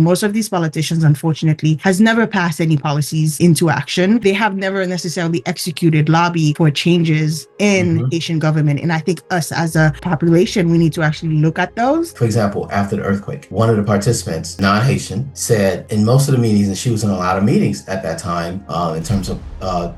most of these politicians, unfortunately, has never passed any policies into action. They have never necessarily executed lobby for changes in Haitian government. And I think us as a population, we need to actually look at those. For example, after the earthquake, one of the participants, non-Haitian, said in most of the meetings, and she was in a lot of meetings at that time, in terms of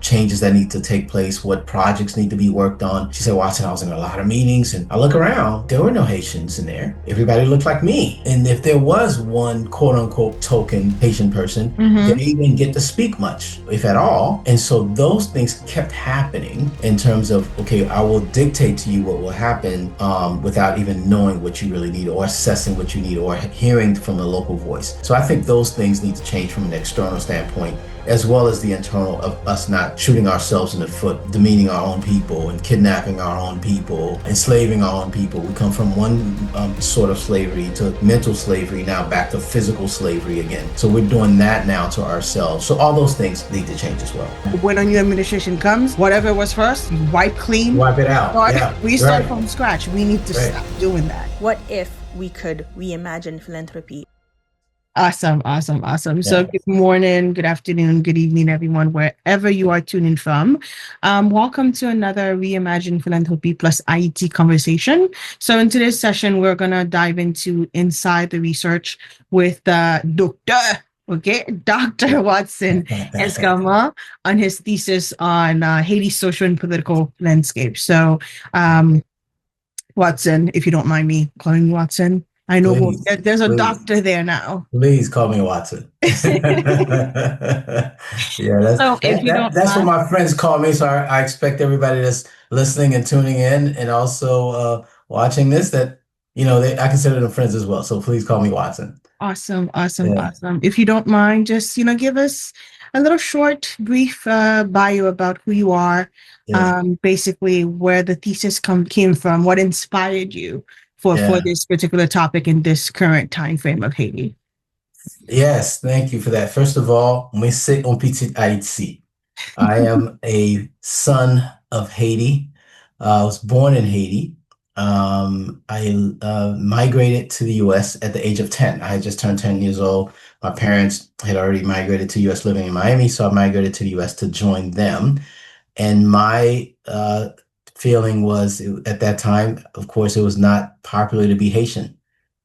changes that need to take place, what projects need to be worked on. She said, Watson, I was in a lot of meetings and I look around, there were no Haitians in there. Everybody looked like me. And if there was one quote unquote token Haitian person, they didn't get to speak much, if at all. And so those things kept happening in terms of, okay, I will dictate to you what will happen without even knowing what you really need or assessing what you need or hearing from a local voice. So I think those things need to change from an external standpoint, as well as the internal of us not shooting ourselves in the foot, demeaning our own people and kidnapping our own people, enslaving our own people. We come from one sort of slavery to mental slavery, now back to physical slavery again. So we're doing that now to ourselves. So all those things need to change as well. When a new administration comes, whatever was first, wipe clean. Wipe it out. We start from scratch. We need to stop doing that. What if we could reimagine philanthropy? Awesome. Yeah. So good morning, good afternoon, good evening, everyone, wherever you are tuning from. Welcome to another Reimagine Philanthropy plus Haiti conversation. So in today's session, we're going to dive into inside the research with Dr. Watson Escarment on his thesis on Haiti's social and political landscape. So Watson, if you don't mind me calling you Watson. I know there's a doctor there now. Please call me Watson. That's what my friends call me. So I expect everybody that's listening and tuning in and also watching this that, I consider them friends as well. So please call me Watson. Awesome. If you don't mind, just, give us a little short, brief bio about who you are, basically where the thesis came from, what inspired you for this particular topic in this current time frame of Haiti. Yes, thank you for that. First of all, moi c'est un petit Haïti. I am a son of Haiti. I was born in Haiti. I migrated to the U.S. at the age of 10. I had just turned 10 years old. My parents had already migrated to U.S. living in Miami, so I migrated to the U.S. to join them. And my feeling was at that time, of course, it was not popular to be Haitian,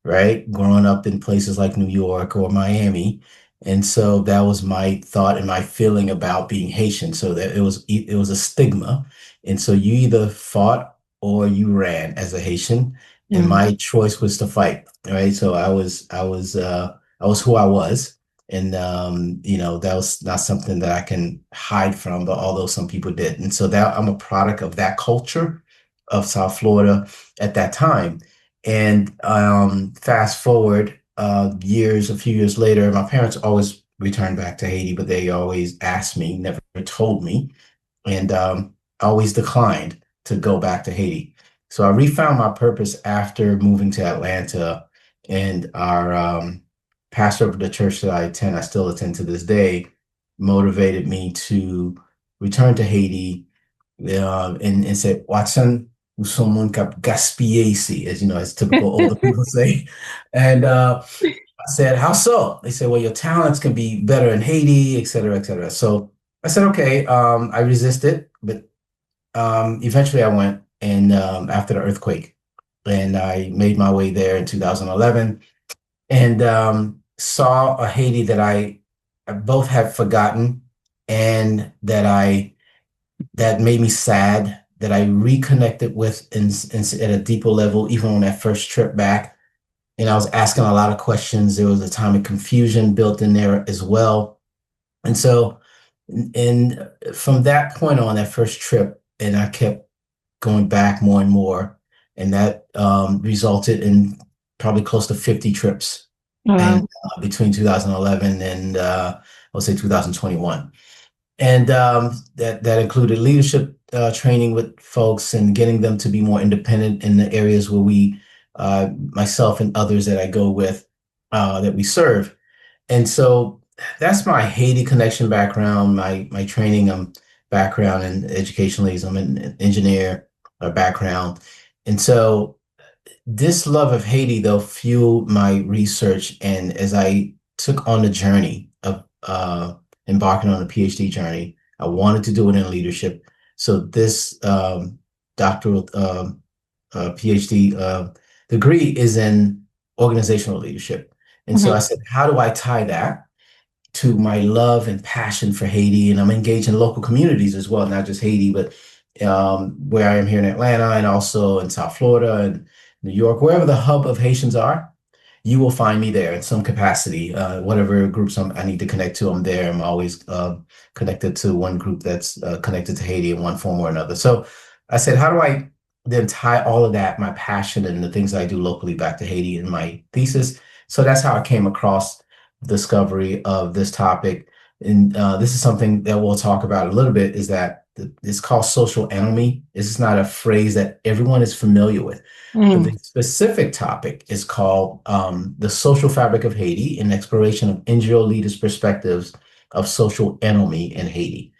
right? Growing up in places like New York or Miami. And so that was my thought and my feeling about being Haitian. So that it was a stigma. And so you either fought or you ran as a Haitian. And my choice was to fight, right? So I was who I was. And, that was not something that I can hide from, but although some people did. And so that I'm a product of that culture of South Florida at that time. And fast forward a few years later, my parents always returned back to Haiti, but they always asked me, never told me, and always declined to go back to Haiti. So I refound my purpose after moving to Atlanta, and our pastor of the church that I still attend to this day, motivated me to return to Haiti and said, Watson, someone cap gaspillé ici, as typical older people say. And I said, how so? They said, well, your talents can be better in Haiti, et cetera, et cetera. So I said, okay, I resisted, but eventually I went and after the earthquake, and I made my way there in 2011. And saw a Haiti that I both had forgotten and that made me sad, that I reconnected with at a deeper level, even on that first trip back. And I was asking a lot of questions. There was a time of confusion built in there as well. And so, and from that point on, that first trip, and I kept going back more and more, and that resulted in probably close to 50 trips. And between 2011 and I'll say 2021. And that included leadership training with folks and getting them to be more independent in the areas where we, myself and others that I go with, that we serve. And so that's my Haiti connection background, my training background in educationally. I'm an engineer background. And so this love of Haiti, though, fueled my research. And as I took on the journey of embarking on a PhD journey. I wanted to do it in leadership. So this doctoral PhD degree is in organizational leadership. And so I said, how do I tie that to my love and passion for Haiti? And I'm engaged in local communities as well, not just Haiti, but where I am here in Atlanta and also in South Florida and New York, wherever the hub of Haitians are, you will find me there in some capacity. Whatever groups I need to connect to, I'm there. I'm always connected to one group that's connected to Haiti in one form or another. So I said, how do I then tie all of that, my passion and the things I do locally, back to Haiti in my thesis? So that's how I came across the discovery of this topic. And this is something that we'll talk about a little bit, is that it's called social anomie. This is not a phrase that everyone is familiar with. But the specific topic is called the Social Fabric of Haiti, an exploration of NGO leaders' perspectives of social anomie in Haiti.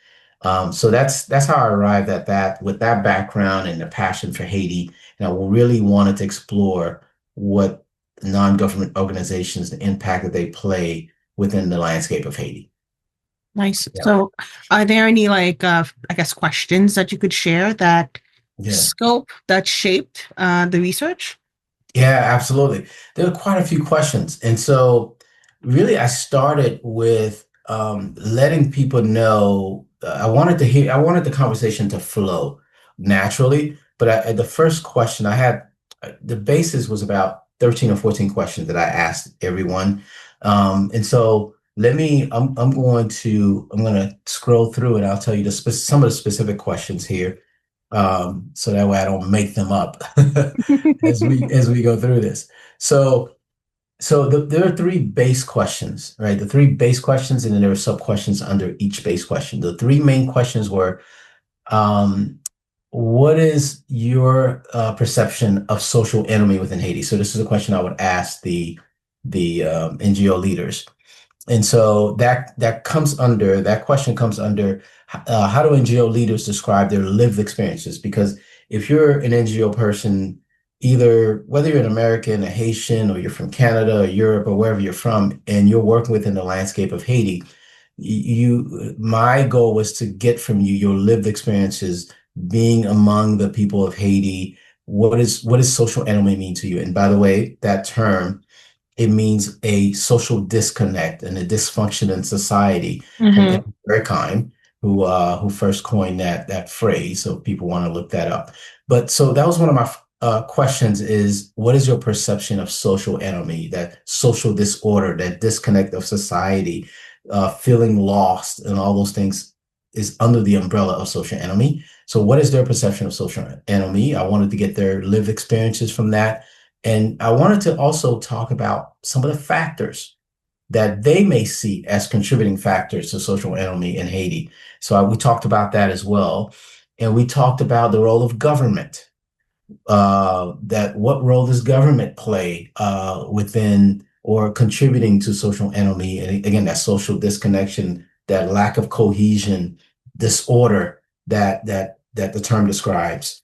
So that's how I arrived at that, with that background and the passion for Haiti. And I really wanted to explore what non-government organizations, the impact that they play within the landscape of Haiti. Nice. Yeah. So are there any questions that you could share that scope that shaped the research? Yeah, absolutely. There are quite a few questions. And so really I started with letting people know, I wanted the conversation to flow naturally, but the first question I had, the basis was about 13 or 14 questions that I asked everyone. And so I'm going to scroll through and I'll tell you some of the specific questions here. So that way I don't make them up as we go through this. So there are three base questions, right? The three base questions, and then there are sub questions under each base question. The three main questions were, what is your perception of social anomie within Haiti? So this is a question I would ask the NGO leaders. And so that question comes under how do NGO leaders describe their lived experiences? Because if you're an NGO person, either whether you're an American, a Haitian, or you're from Canada or Europe or wherever you're from, and you're working within the landscape of Haiti, my goal was to get from you your lived experiences being among the people of Haiti. What does social anomie mean to you? And by the way, that term, it means a social disconnect and a dysfunction in society. From Durkheim, who first coined that phrase. So people want to look that up. But so that was one of my questions: is what is your perception of social anomie, that social disorder, that disconnect of society, feeling lost, and all those things is under the umbrella of social anomie. So what is their perception of social anomie? I wanted to get their lived experiences from that. And I wanted to also talk about some of the factors that they may see as contributing factors to social anomie in Haiti. So we talked about that as well. And we talked about the role of government, that what role does government play within or contributing to social anomie? And again, that social disconnection, that lack of cohesion, disorder that the term describes.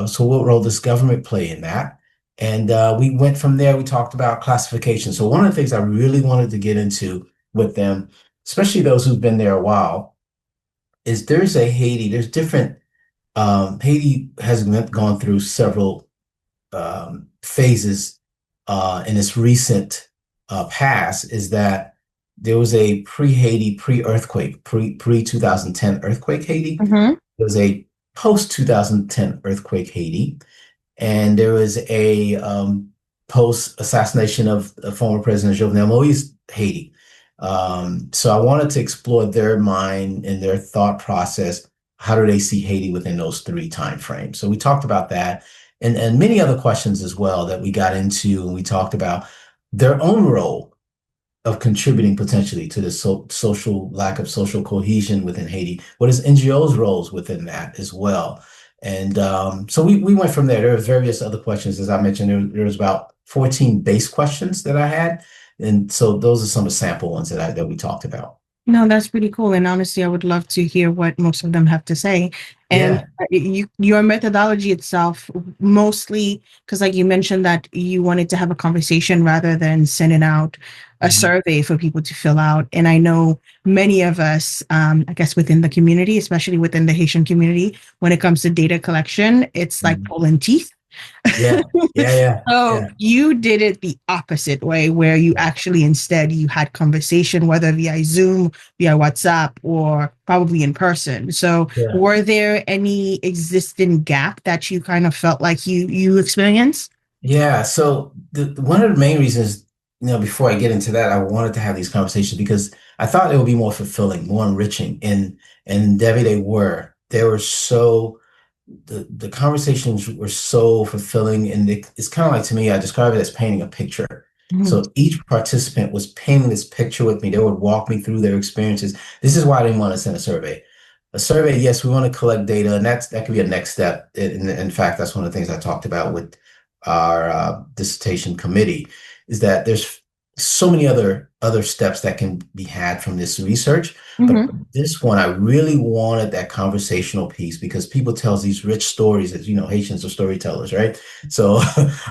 So what role does government play in that? And we went from there. We talked about classification. So one of the things I really wanted to get into with them, especially those who've been there a while, is there's different, Haiti has gone through several phases in its recent past. Is that there was a pre-Haiti, pre-earthquake, pre-2010 earthquake Haiti. There was a post-2010 earthquake Haiti. And there was a post-assassination of former President Jovenel Moïse Haiti. So I wanted to explore their mind and their thought process. How do they see Haiti within those three timeframes? So we talked about that, and many other questions as well that we got into, and we talked about their own role of contributing potentially to the social lack of social cohesion within Haiti. What is NGOs' roles within that as well? And so we went from there. There were various other questions. As I mentioned, there was about 14 base questions that I had. And so those are some of the sample ones that we talked about. No, that's pretty cool. And honestly, I would love to hear what most of them have to say. And Yeah. your methodology itself, mostly because, like you mentioned, that you wanted to have a conversation rather than sending out a Mhm. survey for people to fill out. And I know many of us, I guess, within the community, especially within the Haitian community, when it comes to data collection, it's like Mhm. pulling teeth. Yeah. Yeah. Yeah. So Yeah. you did it the opposite way, where you actually instead you had conversation, whether via Zoom, via WhatsApp, or probably in person. So Yeah. were there any existing gap that you kind of felt like you experienced? Yeah. So one of the main reasons, before I get into that, I wanted to have these conversations because I thought it would be more fulfilling, more enriching. And Debbie, they were. They were so the conversations were so fulfilling, and it's kind of like, to me, I describe it as painting a picture. Mhm. So each participant was painting this picture with me. They would walk me through their experiences. This is why I didn't want to send a survey. A survey, yes, we want to collect data, and that could be a next step. In fact, that's one of the things I talked about with our dissertation committee, is that there's so many other steps that can be had from this research. But Mhm. this one, I really wanted that conversational piece because people tell these rich stories, as you know, Haitians are storytellers, right? So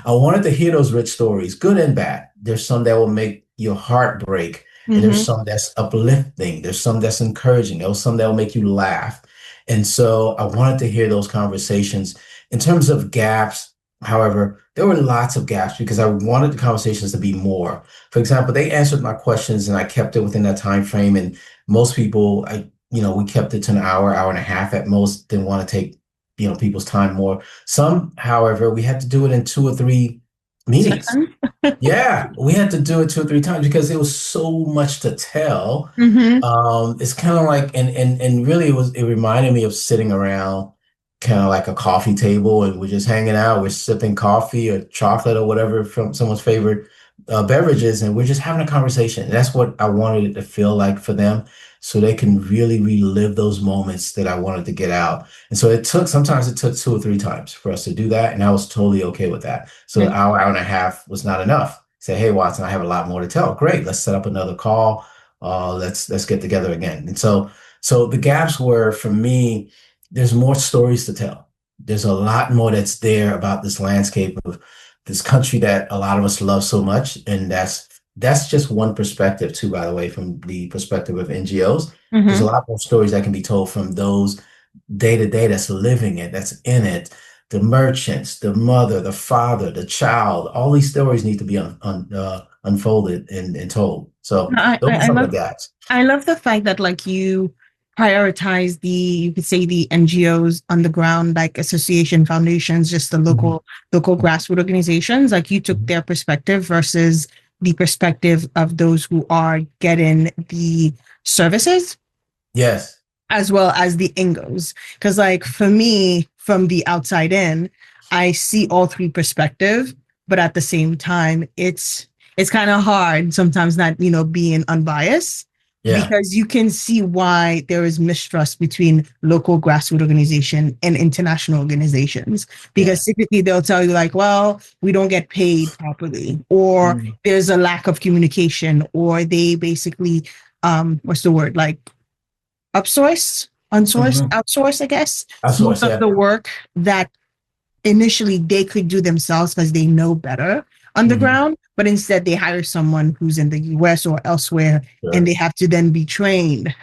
I wanted to hear those rich stories, good and bad. There's some that will make your heart break, and there's Mhm. some that's uplifting. There's some that's encouraging. There's some that will make you laugh. And so I wanted to hear those conversations. In terms of gaps, however, there were lots of gaps because I wanted the conversations to be more. For example, they answered my questions and I kept it within that time frame. And most people, we kept it to an hour, hour and a half at most. Didn't want to take, people's time more. Some, however, we had to do it in 2 or 3 meetings. Second. Yeah, we had to do it 2 or 3 times because it was so much to tell. Mhm. It's kind of like, and really, it reminded me of sitting around kind of like a coffee table, and we're just hanging out, we're sipping coffee or chocolate or whatever from someone's favorite beverages, and we're just having a conversation. And that's what I wanted it to feel like for them, so they can really relive those moments that I wanted to get out. And so sometimes it took 2 or 3 times for us to do that, and I was totally okay with that. So the Nice. hour, hour and a half was not enough. Say, hey, Watson, I have a lot more to tell. Great, let's set up another call. Let's get together again. And so the gaps were, for me, there's more stories to tell. There's a lot more that's there about this landscape of this country that a lot of us love so much. And that's just one perspective too, by the way, from the perspective of NGOs. There's a Mhm. lot more stories that can be told from those day to day that's living it, that's in it. The merchants, the mother, the father, the child, all these stories need to be unfolded and told. So No, those are I some of love the gaps. I love the fact that like you prioritize you could say the NGOs on the ground, like association foundations, just the Mhm. local grassroots organizations. Like you took Mhm. their perspective versus the perspective of those who are getting the services Yes. as well as the ingos. Because like for me, from the outside in, I see all three perspective, but at the same time, it's kind of hard sometimes not being unbiased Yeah. because you can see why there is mistrust between local grassroots organization and international organizations Yeah. because typically they'll tell you like, well, we don't get paid properly, or Mhm. there's a lack of communication, or they basically what's the word, like Mhm. outsource, I guess, most Outsource. of Yeah. the work that initially they could do themselves because they know better on the Mhm. ground, but instead they hire someone who's in the US or elsewhere, and Sure. they have to then be trained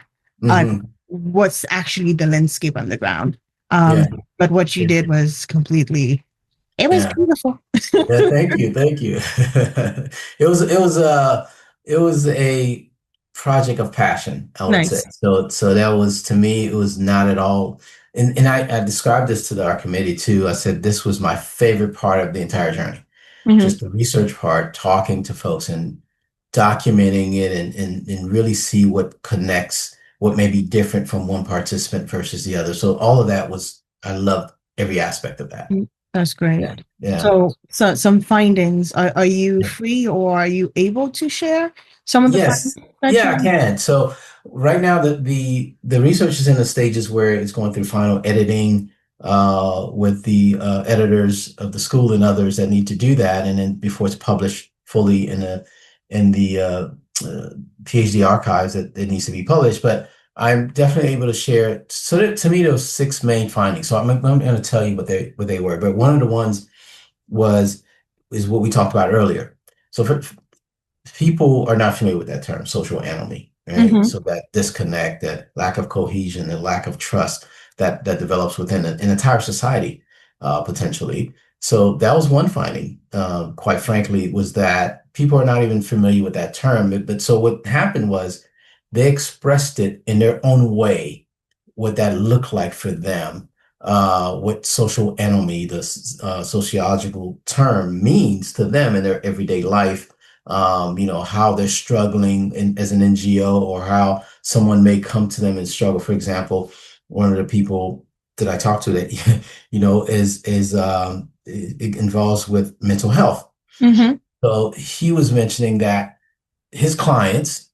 on Mhm. what's actually the landscape on the ground. Um, Yeah. but what you Yeah. did was it was Yeah. beautiful. Yeah. Thank you. Thank you. It was a project of passion, I would say. Nice. So that was, to me, it was not at all. And I described this to our committee too. I said this was my favorite part of the entire journey, Mhm. just the research part, talking to folks and documenting it, and really see what connects, what may be different from one participant versus the other. So all of that I loved every aspect of that. That's great. Yeah. Yeah. So some findings. Are you free or are you able to share some of the findings Yes. that Yeah, I you? can. So right now the research is in the stages where it's going through final editing with the editors of the school and others that need to do that, and then before it's published fully in the PhD archives that it needs to be published, but I'm definitely able to share. So that, to me, there was 6 main findings. So I'm going to tell you what they were. But one of the ones is what we talked about earlier. So people are not familiar with that term, social anomie, right? Mm-hmm. So that disconnect, that lack of cohesion, the lack of trust that develops within an entire society, potentially. So that was one finding, quite frankly, was that people are not even familiar with that term. But so what happened was they expressed it in their own way, what that looked like for them, what social anomie, the sociological term, means to them in their everyday life. How they're struggling as an NGO, or how someone may come to them and struggle. For example, one of the people that I talked to that, it involves with mental health. Mm-hmm. So he was mentioning that his clients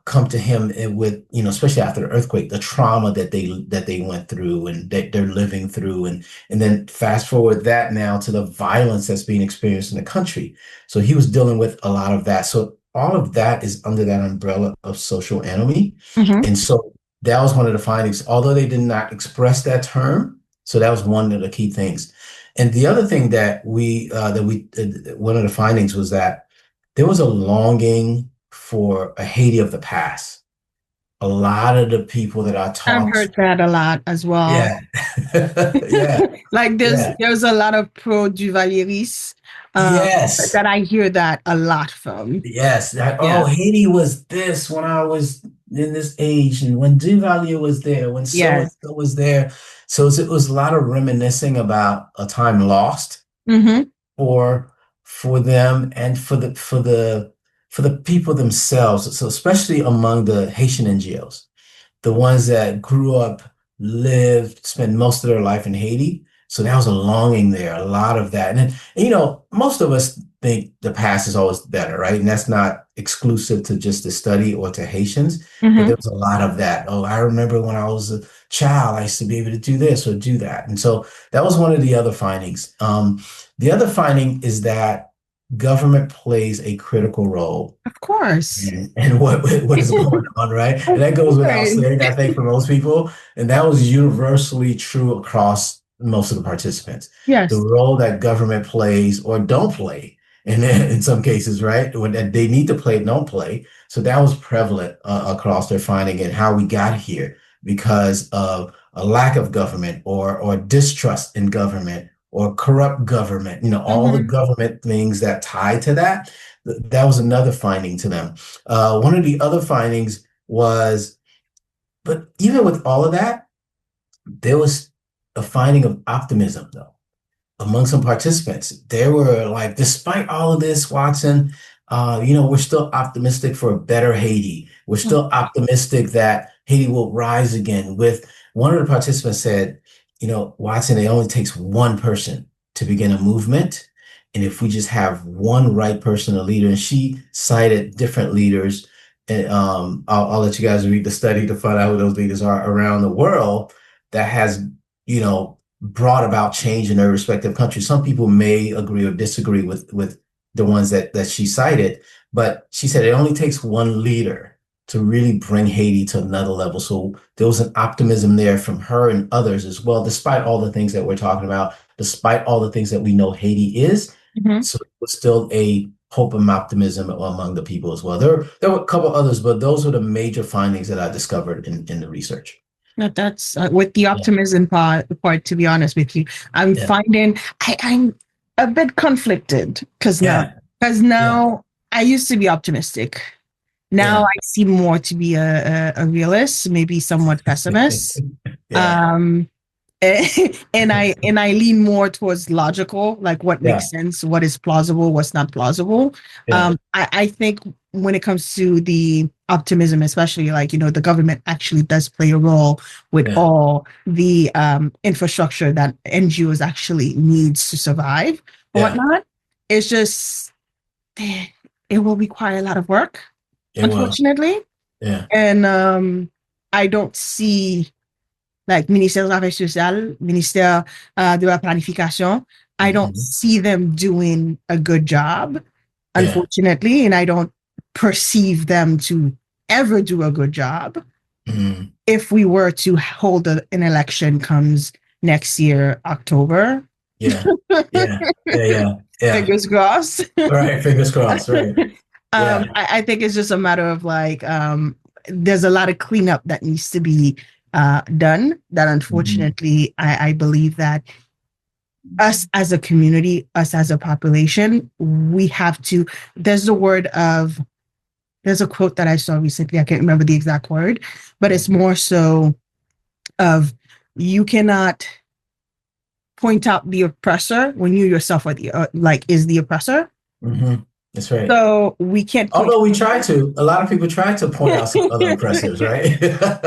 come to him with, especially after the earthquake, the trauma that they went through and that they're living through, and then fast forward that now to the violence that's being experienced in the country. So he was dealing with a lot of that. So all of that is under that umbrella of social anomie. Mm-hmm. And so that was one of the findings, although they did not express that term. So that was one of the key things. And the other thing that one of the findings was that there was a longing for a Haiti of the past. A lot of the people that I I've talked to, heard that a lot as well. yeah, yeah, Like yeah, there's a lot of pro Duvaliers yes, that I hear that a lot from. yes. Yeah. Haiti was this when I was in this age, and when Duvalier was there, when so Yeah. and so was there. So it was a lot of reminiscing about a time lost Mm-hmm. for them, and for the people themselves. So especially among the Haitian NGOs, the ones that grew up, lived, spent most of their life in Haiti. So that was a longing there, a lot of that. And most of us think the past is always better, right? And that's not exclusive to just the study or to Haitians, but Mm-hmm. there was a lot of that. Oh, I remember when I was a child, I used to be able to do this or do that. And so that was one of the other findings. The other finding is that government plays a critical role Of course. and what is going on, right? And that goes without saying, I think, for most people. And that was universally true across most of the participants. The Yes. role that government plays or don't play, and then in some cases, right, when they need to play, don't play. So that was prevalent across their finding, and how we got here because of a lack of government, or distrust in government, or corrupt government, all the Mm-hmm. government things that tie to that. That was another finding to them. One of the other findings was, but even with all of that, there was a finding of optimism, though, among some participants. They were like, despite all of this, Watson, we're still optimistic for a better Haiti. We're still optimistic that Haiti will rise again. With one of the participants said, Watson, it only takes one person to begin a movement. And if we just have one right person, a leader, and she cited different leaders, and I'll let you guys read the study to find out who those leaders are around the world that has, brought about change in their respective countries. Some people may agree or disagree with the ones that she cited, but she said it only takes one leader to really bring Haiti to another level. So there was an optimism there from her and others as well, despite all the things that we're talking about, despite all the things that we know Haiti is. Mm-hmm. So it was still a hope and optimism among the people as well. There were a couple others, but those were the major findings that I discovered in the research. That's with the optimism part, to be honest with you, I'm finding I'm a bit conflicted because now I used to be optimistic. Now I see more to be a realist, maybe somewhat pessimist. And I lean more towards logical, like what makes sense, what is plausible, what's not plausible. I think when it comes to the optimism, especially the government actually does play a role with all the infrastructure that NGOs actually needs to survive or whatnot. It's just, it will require a lot of work, unfortunately. And I don't see like Ministère des Affaires sociales, Ministère de la Planification, I don't see them doing a good job, unfortunately, and I don't perceive them to ever do a good job Mm. if we were to hold an election comes next year, October. Yeah. Yeah. Yeah. Fingers crossed. Right. Fingers crossed. Right. Yeah. I think it's just a matter of like, there's a lot of cleanup that needs to be done that unfortunately, I believe that us as a community, us as a population, we have to, there's a quote that I saw recently. I can't remember the exact word, but it's more so of you cannot point out the oppressor when you yourself are is the oppressor. Mm-hmm. That's right. So we can't. Although we try to, a lot of people try to point out some other oppressors, right?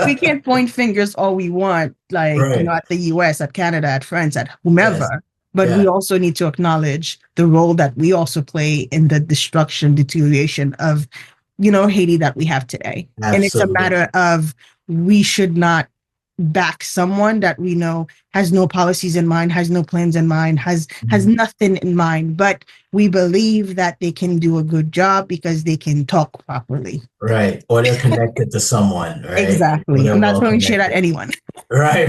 We can't point fingers all we want, Right. at the US, at Canada, at France, at whomever. Yes. But Yeah. we also need to acknowledge the role that we also play in the destruction, deterioration of, Haiti that we have today. Absolutely. And it's a matter of we should not back someone that we know has no policies in mind, has no plans in mind, has nothing in mind, but we believe that they can do a good job because they can talk properly. Right. Or they're connected to someone, right? Exactly. I'm not throwing shit at anyone. Right.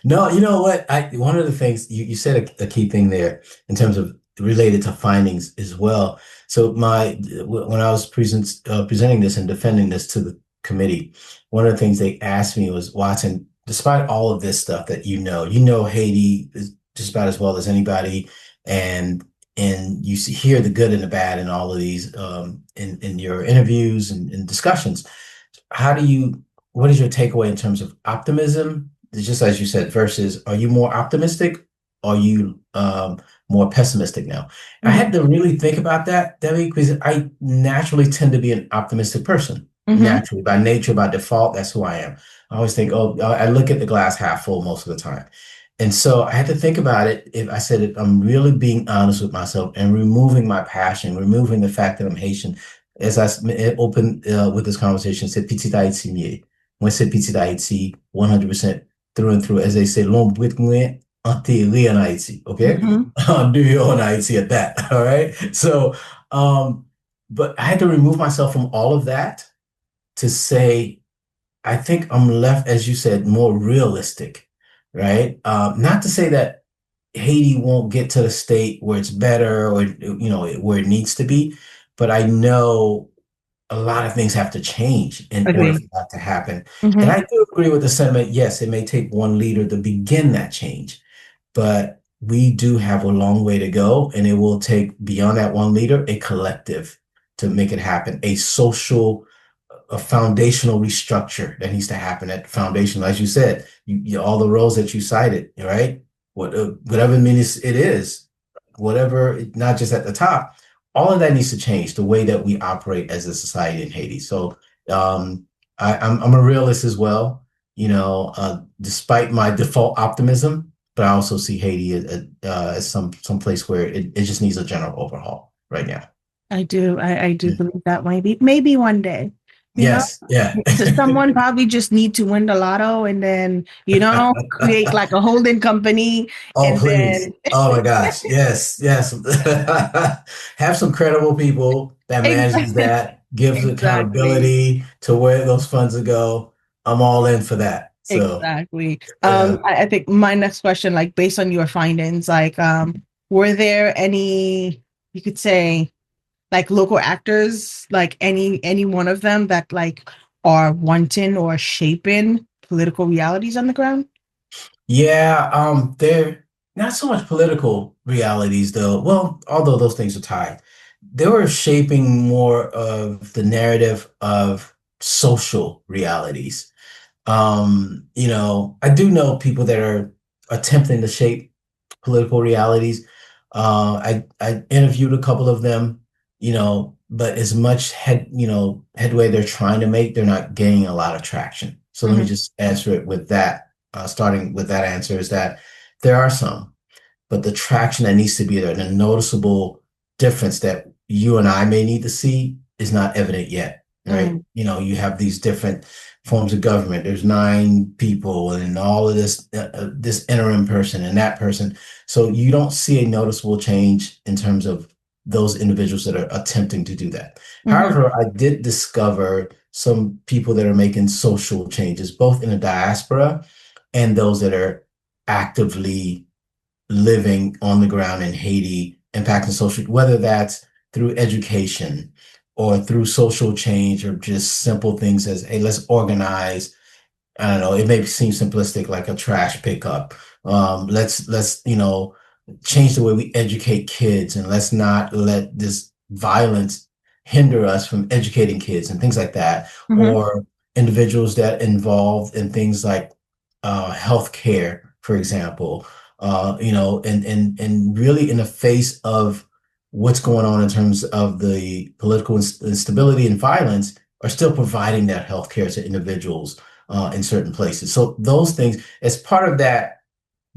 No, you know what? One of the things you said a key thing there in terms of related to findings as well. So when I was presenting this and defending this to the committee, one of the things they asked me was, Watson, despite all of this stuff that you know Haiti is just about as well as anybody, and you hear the good and the bad in all of these in your interviews and discussions. What is your takeaway in terms of optimism? Just as you said, versus are you more optimistic? Are you more pessimistic now? Mm-hmm. I had to really think about that, Debbie, because I naturally tend to be an optimistic person. Mm-hmm. Naturally, by nature, by default, that's who I am. I always think, I look at the glass half full most of the time. And so I had to think about it. If I said it, I'm really being honest with myself and removing my passion, removing the fact that I'm Haitian. As I opened with this conversation, c'est petit Haïti mieux. Moi, c'est petit Haïti, 100% through and through. As they say, l'homme brut moins enterré en Haïti. Okay? Do your own Haïti at that. All right? So, but I had to remove myself from all of that to say, I think I'm left, as you said, more realistic, right? Not to say that Haiti won't get to the state where it's better or, where it needs to be, but I know a lot of things have to change in order for that to happen. Mm-hmm. And I do agree with the sentiment. Yes, it may take one leader to begin that change, but we do have a long way to go, and it will take, beyond that one leader, a collective to make it happen, a foundational restructure that needs to happen at the foundation. As you said, all the roles that you cited, right? Whatever means it is, whatever, not just at the top, all of that needs to change the way that we operate as a society in Haiti. So I'm a realist as well, despite my default optimism, but I also see Haiti as some place where it just needs a general overhaul right now. I do believe that maybe one day. Yes. Yeah. So someone probably just need to win the lotto and then, create like a holding company. Oh, please. Oh my gosh. Yes. Have some credible people that manages that, gives accountability to where those funds will go. I'm all in for that. So, exactly. I think my next question, based on your findings, were there any, you could say, local actors, any one of them that are wanting or shaping political realities on the ground? Yeah, they're not so much political realities though. Well, although those things are tied, they were shaping more of the narrative of social realities. I do know people that are attempting to shape political realities. I interviewed a couple of them. But as much headway they're trying to make, they're not gaining a lot of traction. So let me just answer it with that. Starting with that answer is that there are some, but the traction that needs to be there, the noticeable difference that you and I may need to see is not evident yet, right? You have these different forms of government. There's 9 people and all of this interim person and that person. So you don't see a noticeable change in terms of those individuals that are attempting to do that. Mm-hmm. However, I did discover some people that are making social changes, both in the diaspora and those that are actively living on the ground in Haiti, impacting social, whether that's through education or through social change or just simple things as, hey, let's organize. I don't know, it may seem simplistic, like a trash pickup. Let's change the way we educate kids, and let's not let this violence hinder us from educating kids and things like that. Mm-hmm. Or individuals that involved in things like healthcare, for example, and really in the face of what's going on in terms of the political instability and violence, are still providing that healthcare to individuals in certain places. So those things, as part of that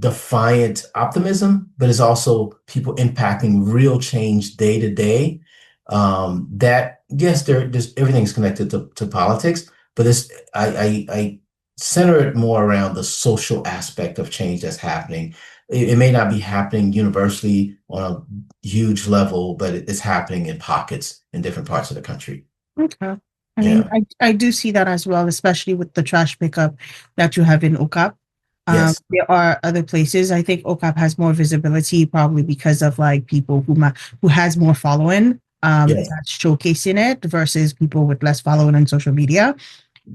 defiant optimism, but it's also people impacting real change day to day. That yes, there's everything's connected to politics, but I center it more around the social aspect of change that's happening. It may not be happening universally on a huge level, but it's happening in pockets in different parts of the country. Okay. I mean, I do see that as well, especially with the trash pickup that you have in Okap. Yes. There are other places. I think Okap has more visibility, probably because of like people who has more following, Yes. that's showcasing it versus people with less following on social media.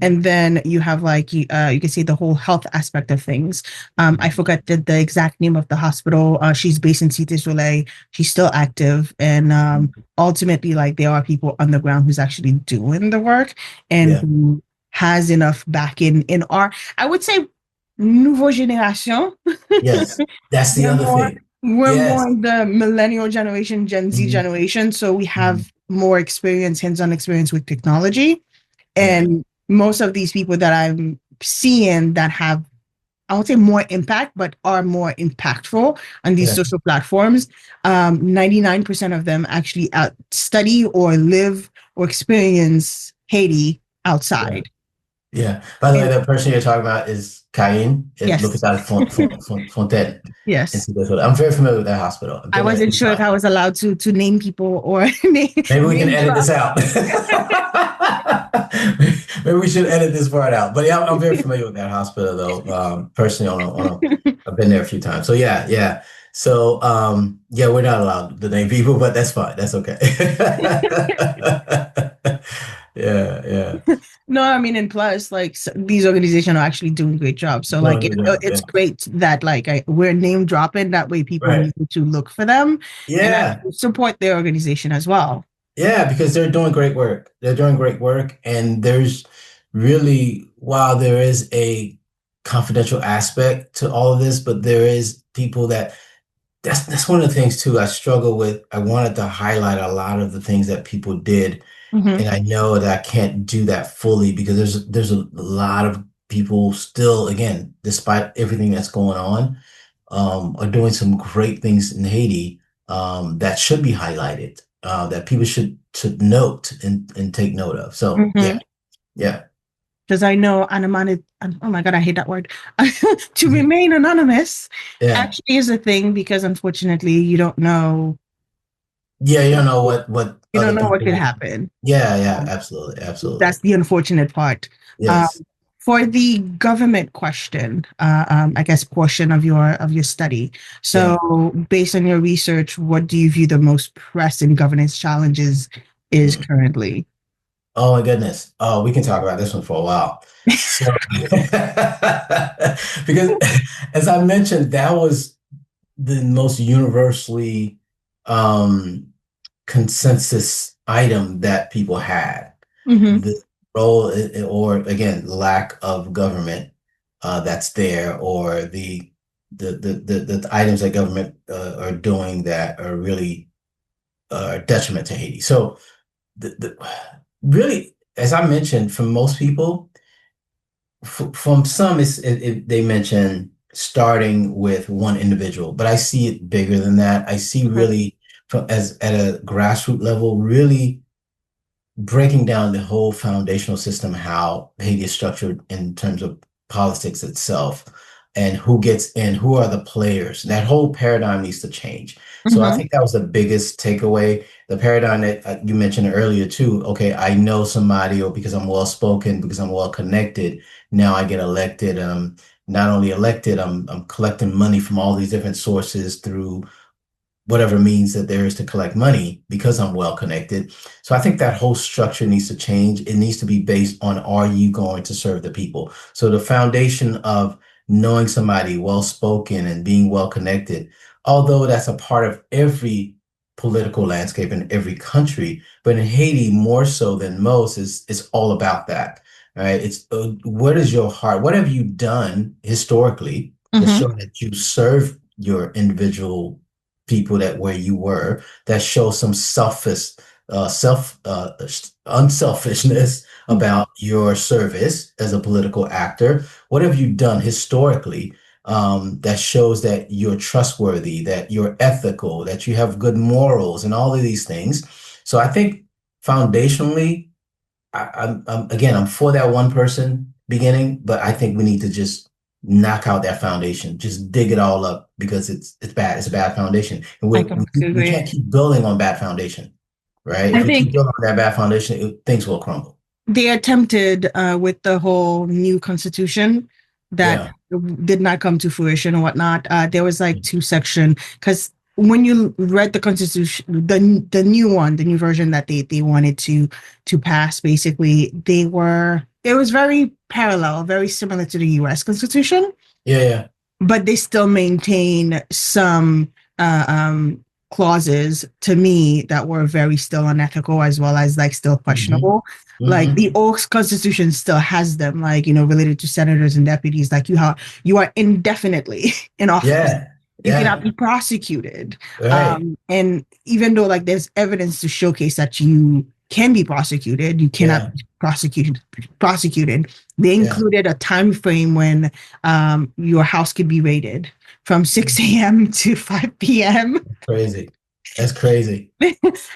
And then you have like you can see the whole health aspect of things. I forgot the exact name of the hospital. She's based in Cité Soleil. She's still active, and ultimately, like there are people on the ground who's actually doing the work and who has enough backing in our, I would say, nouveau génération. Yes, that's the other thing. We're more in the millennial generation, Gen Z Mhm. generation, so we have more experience, hands-on experience with technology, and most of these people that I'm seeing that have, I won't say more impact, but are more impactful on these social platforms, 99% of them actually study or live or experience Haiti outside. Yeah. By the way, the person you're talking about is Cayenne. Yes. L'Hôpital Fontaine. Yes. I'm very familiar with that hospital. I wasn't sure if I was allowed to name people or name. Maybe we can edit this out. Maybe we should edit this part out. But yeah, I'm very familiar with that hospital, though. Personally, I've been there a few times. So yeah. So yeah, we're not allowed to name people, but that's fine. That's okay. Yeah. No, I mean, and plus, like these organizations are actually doing a great job. So, like, it's great that like we're name dropping. That way, people need to look for them. Yeah, and support their organization as well. Yeah, because they're doing great work. They're doing great work, and there's really, while there is a confidential aspect to all of this, but there is people that's one of the things too I struggle with. I wanted to highlight a lot of the things that people did. And I know that I can't do that fully because there's a lot of people still, again, despite everything that's going on, are doing some great things in Haiti that should be highlighted, that people should note and take note of. So yeah. Because I know anonymity, oh my God, I hate that word. To remain anonymous actually is a thing because unfortunately you don't know. Yeah, you don't know what you don't know what could happen. Yeah, absolutely. That's the unfortunate part. Yes. For the government question, I guess portion of your study. So, based on your research, what do you view the most pressing governance challenges is currently? Oh my goodness. Oh, we can talk about this one for a while. So, because as I mentioned, that was the most universally consensus item that people had. The role, or again, lack of government that's there, or the items that government are doing that are really detriment to Haiti. So really, as I mentioned, for most people, from some, they mention starting with one individual, but I see it bigger than that. I see really at a grassroots level, really breaking down the whole foundational system, how Haiti is structured in terms of politics itself, and who gets in, who are the players. That whole paradigm needs to change. So I Mm-hmm. think that was the biggest takeaway. The paradigm that you mentioned earlier too. Okay, I know somebody, or because I'm well spoken, because I'm well connected, now I get elected. Not only elected, I'm collecting money from all these different sources through whatever means that there is to collect money because I'm well connected. So I think that whole structure needs to change. It needs to be based on, are you going to serve the people? So the foundation of knowing somebody well spoken and being well connected, although that's a part of every political landscape in every country, but in Haiti more so than most is it's all about that. Right? It's what is your heart? What have you done historically to Mm-hmm. show that you serve your individual people that where you were, that show some unselfishness about your service as a political actor? What have you done historically that shows that you're trustworthy, that you're ethical, that you have good morals, and all of these things? So I think foundationally, I'm for that one person beginning, but I think we need to just knock out that foundation, just dig it all up because it's bad. It's a bad foundation, and I we completely we agree. can't keep building on bad foundation, right? I If we keep think building on that bad foundation, things will crumble. they attempted with the whole new constitution that Yeah. did not come to fruition or whatnot. There was like two section because when you read the constitution, the new one, the new version that they wanted to pass, basically it was very parallel, very similar to the U.S. Constitution, Yeah. Yeah. but they still maintain some clauses to me that were very still unethical as well as like still Hmm. questionable. Like Hmm. the old constitution still has them, like, related to senators and deputies, like you are indefinitely in office. Yeah. You cannot Yeah. be prosecuted. Right. And even though like there's evidence to showcase that you can be prosecuted, you cannot Yeah. be prosecuted. They Yeah. included a time frame when your house could be raided from 6 a.m. to 5 p.m. Crazy. That's crazy.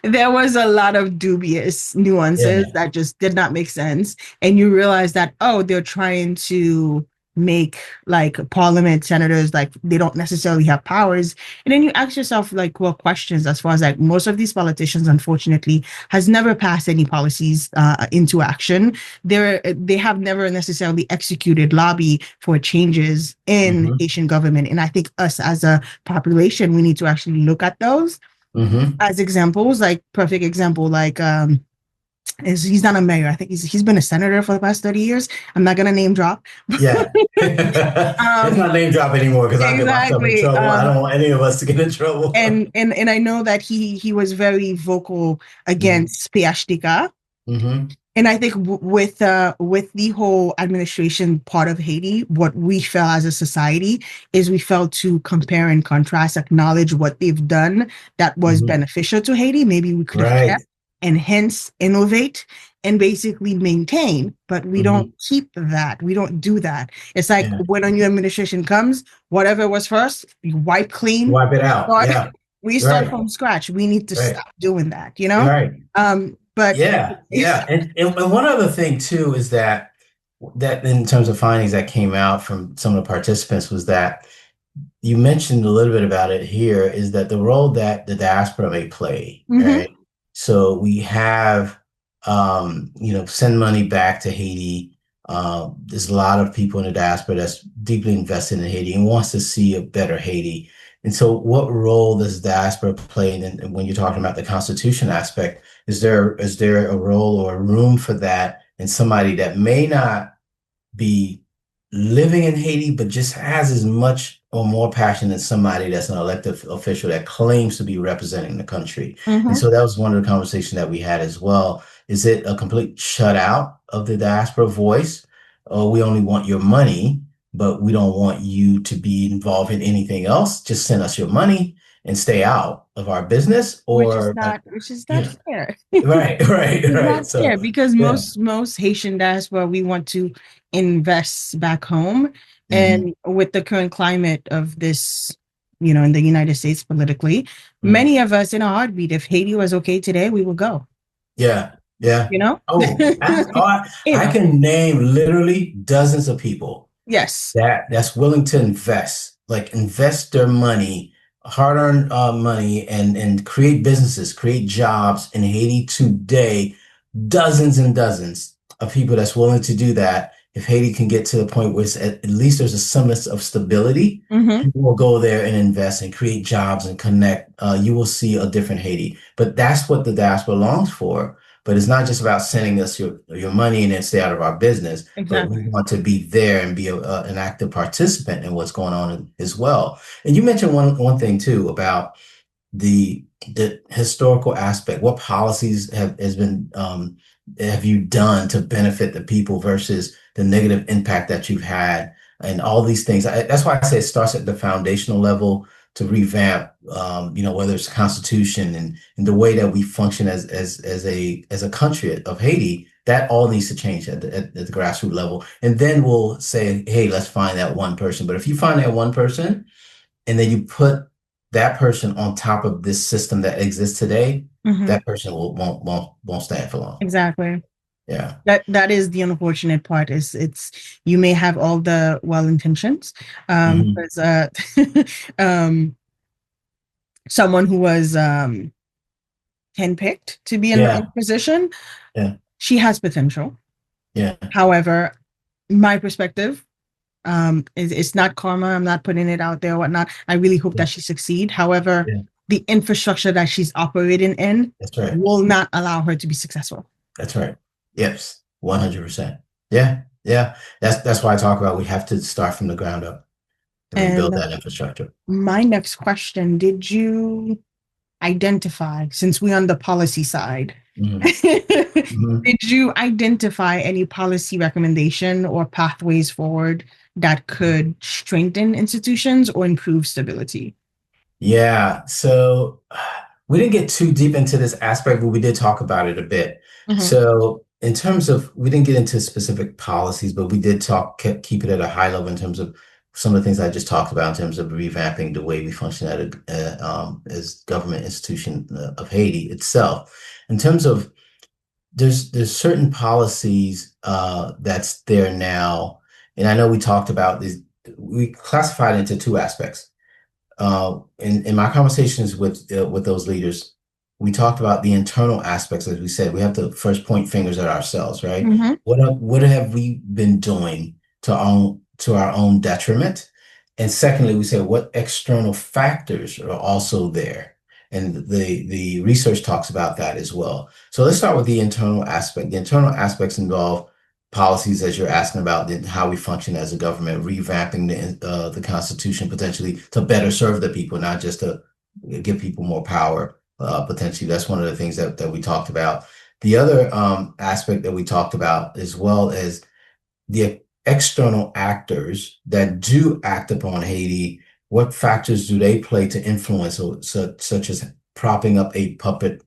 There was a lot of dubious nuances Yeah. that just did not make sense. And you realize that, oh, they're trying to make like parliament senators like they don't necessarily have powers. And then you ask yourself like, well, questions as far as like most of these politicians, unfortunately, has never passed any policies into action. They have never necessarily executed lobby for changes in Hmm. Haitian government. And I think us as a population, we need to actually look at those Hmm. as examples, like perfect example, like is he's not a mayor. I think he's been a senator for the past 30 years. I'm not gonna name drop. Yeah. Let's um not name drop anymore because I'll get myself in exactly. trouble. I don't want any of us to get in trouble. And I know that he was very vocal Hmm. against PHTK. Hmm. And I think with the whole administration part of Haiti, what we felt as a society is we felt to compare and contrast, acknowledge what they've done that was Hmm. beneficial to Haiti. Maybe we could have Right. kept and hence innovate and basically maintain, but we don't Hmm. keep that. We don't do that. It's like Yeah. when a new administration comes, whatever was first, you wipe clean. Wipe it out. Start, Yeah. we start Right. from scratch. We need to Right. stop doing that, Right. But Yeah. Yeah. And one other thing too is that in terms of findings that came out from some of the participants was that you mentioned a little bit about it here is that the role that the diaspora may play, Mhm. right? So we have, send money back to Haiti. There's a lot of people in the diaspora that's deeply invested in Haiti and wants to see a better Haiti. And so what role does diaspora play in when you're talking about the constitution aspect? Is there a role or a room for that in somebody that may not be living in Haiti, but just has as much or more passion than somebody that's an elected official that claims to be representing the country? And Mhm. so that was one of the conversations that we had as well. Is it a complete shutout of the diaspora voice? Or we only want your money, but we don't want you to be involved in anything else? Just send us your money and stay out of our business? Or Which is not yeah, fair. right, right, It's right. not fair So because yeah. most Haitian diaspora we want to invest back home, Hmm. and with the current climate of this, in the United States politically, Hmm. many of us in a heartbeat, if Haiti was okay today, we will go. Yeah, yeah. You know, Oh, you I know. can name literally dozens of people Yes. that's willing to invest, like invest their money hard-earned money and create businesses, create jobs in Haiti today, dozens and dozens of people that's willing to do that. If Haiti can get to the point where it's at least there's a semblance of stability, people will go there and invest and create jobs and connect. You will see a different Haiti. But that's what the diaspora longs for. But it's not just about sending us your money and then stay out of our business. Exactly. But we want to be there and be an active participant in what's going on as well. And you mentioned one thing too about the historical aspect. What policies have you done to benefit the people versus the negative impact that you've had, and all these things. That's why I say it starts at the foundational level to revamp, whether it's the Constitution and the way that we function as a country of Haiti. That all needs to change at the grassroots level, and then we'll say, hey, let's find that one person. But if you find that one person, and then you put that person on top of this system that exists today, that person won't stand for long. Exactly. Yeah. That is the unfortunate part. Is it's you may have all the well intentions, because someone who was handpicked to be in a position, she has potential. Yeah. However, my perspective, it's not karma. I'm not putting it out there, whatnot. I really hope that she succeed. However, the infrastructure that she's operating in will not allow her to be successful. That's right. Yes, 100%. Yeah. That's why I talk about we have to start from the ground up and rebuild that infrastructure. My next question: did you identify, since we're on the policy side, did you identify any policy recommendation or pathways forward that could strengthen institutions or improve stability? Yeah, so we didn't get too deep into this aspect, but we did talk about it a bit. So in terms of, we didn't get into specific policies, but we did keep it at a high level in terms of some of the things I just talked about in terms of revamping the way we function as government institution of Haiti itself. In terms of, there's certain policies that's there now, and I know we talked about this. We classified it into two aspects. In my conversations with those leaders, we talked about the internal aspects. As we said, we have to first point fingers at ourselves, right? What have we been doing to our own detriment? And secondly, we said what external factors are also there, and the research talks about that as well. So let's start with the internal aspect. The internal aspects involve policies, as you're asking about, how we function as a government, revamping the Constitution potentially to better serve the people, not just to give people more power. Potentially, that's one of the things that we talked about. The other aspect that we talked about, as well as the external actors that do act upon Haiti, what factors do they play to influence, such as propping up a puppet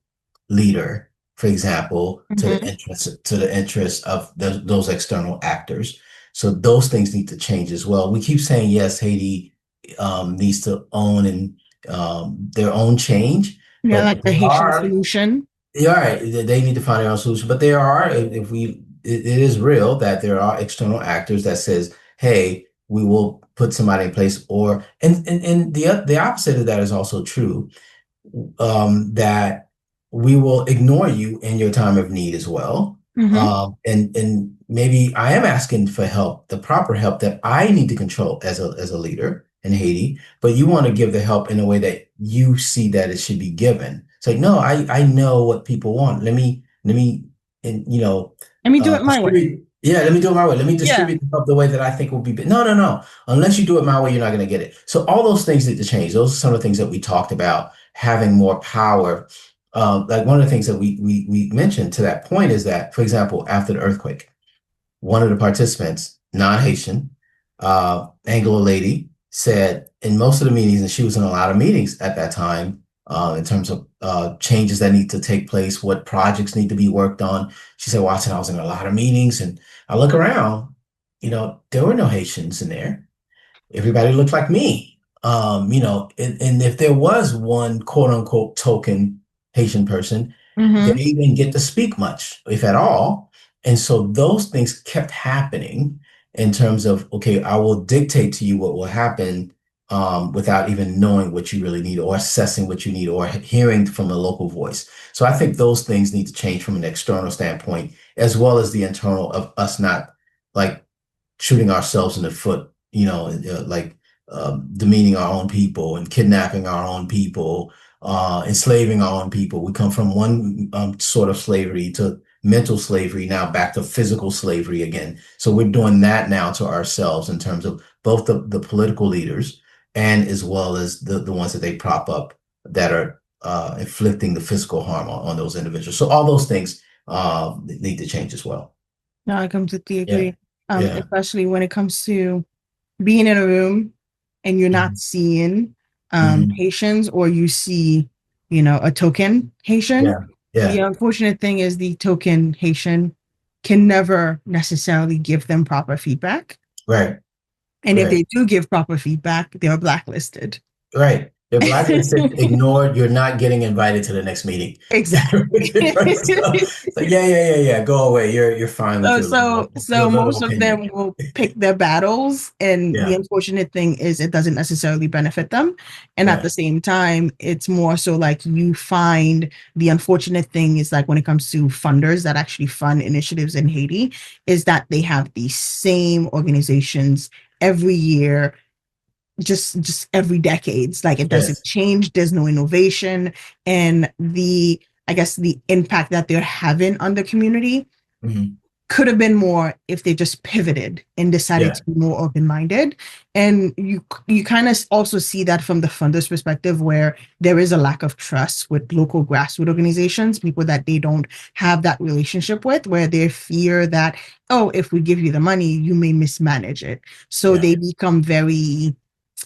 leader, for example, to the interest of those external actors. So those things need to change as well. We keep saying, yes, Haiti needs to own their own change. Yeah, like the Haitian solution. Yeah, right. They need to find their own solution. But there are, it is real that there are external actors that says, hey, we will put somebody in place, and the opposite of that is also true, that we will ignore you in your time of need as well. And maybe I am asking for help, the proper help that I need to control as a leader in Haiti, but you want to give the help in a way that you see that it should be given. It's like, no, I know what people want. Let me do it my way. Yeah, let me do it my way. Let me distribute the help the way that I think will be. No. Unless you do it my way, you're not going to get it. So all those things need to change. Those are some of the things that we talked about, having more power. Like one of the things that we mentioned to that point is that, for example, after the earthquake, one of the participants, non-Haitian, Anglo lady, said in most of the meetings, and she was in a lot of meetings at that time, in terms of changes that need to take place, what projects need to be worked on. She said, Watson, I was in a lot of meetings and I look around, there were no Haitians in there. Everybody looked like me. And if there was one quote unquote token Haitian person, they didn't get to speak much, if at all. And so those things kept happening in terms of, okay, I will dictate to you what will happen without even knowing what you really need or assessing what you need or hearing from a local voice. So I think those things need to change from an external standpoint, as well as the internal of us not like shooting ourselves in the foot, demeaning our own people and kidnapping our own people, enslaving our own people. We come from one sort of slavery to mental slavery, now back to physical slavery again. So we're doing that now to ourselves in terms of both the political leaders and as well as the ones that they prop up that are inflicting the physical harm on those individuals. So all those things need to change as well. No, I completely Yeah. agree. Especially when it comes to being in a room and you're not seeing Haitians, or you see, a token Haitian. Yeah. Yeah. The unfortunate thing is the token Haitian can never necessarily give them proper feedback. Right. And if they do give proper feedback, they're blacklisted. Right. They're blacklisted, ignored. You're not getting invited to the next meeting. Exactly. So yeah. Go away. You're fine with So most of them will pick their battles, and the unfortunate thing is it doesn't necessarily benefit them. And at the same time, it's more so like you find the unfortunate thing is like when it comes to funders that actually fund initiatives in Haiti, is that they have the same organizations every year, just every decades. Like it doesn't change. There's no innovation, and I guess the impact that they're having on the community could have been more if they just pivoted and decided to be more open-minded. And you kind of also see that from the funders' perspective, where there is a lack of trust with local grassroots organizations, people that they don't have that relationship with, where they fear that, oh, if we give you the money, you may mismanage it. So they become very,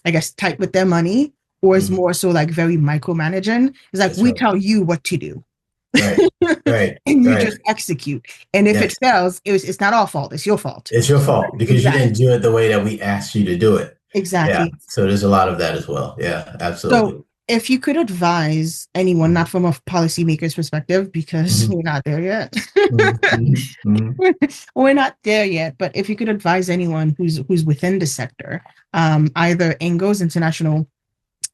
I guess, tight with their money, or is more so like very micromanaging. It's like, we tell you what to do. Right. And you just execute. And if it fails, it's not our fault. It's your fault. It's your fault because you didn't do it the way that we asked you to do it. Exactly. Yeah. So there's a lot of that as well. Yeah, absolutely. So if you could advise anyone, not from a policymaker's perspective, because we're not there yet. We're not there yet. But if you could advise anyone who's within the sector, either NGOs, international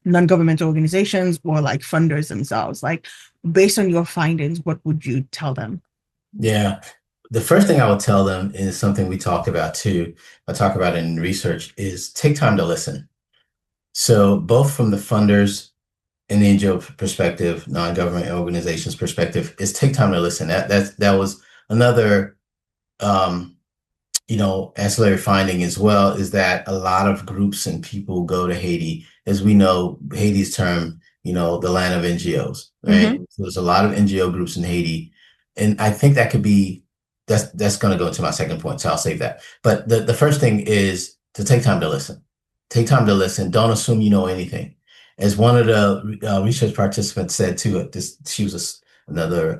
non-governmental organizations, or like funders themselves, like based on your findings, what would you tell them? Yeah. The first thing I would tell them is something we talked about too. I talk about it in research, is take time to listen. So both from the funders and the NGO perspective, non-government organizations perspective, is take time to listen. That was another ancillary finding as well, is that a lot of groups and people go to Haiti, as we know, Haiti's term, the land of NGOs, right? So there's a lot of NGO groups in Haiti. And I think that could be, that's going to go into my second point, so I'll save that. But the first thing is to take time to listen. Take time to listen. Don't assume you know anything. As one of the research participants said too, she was another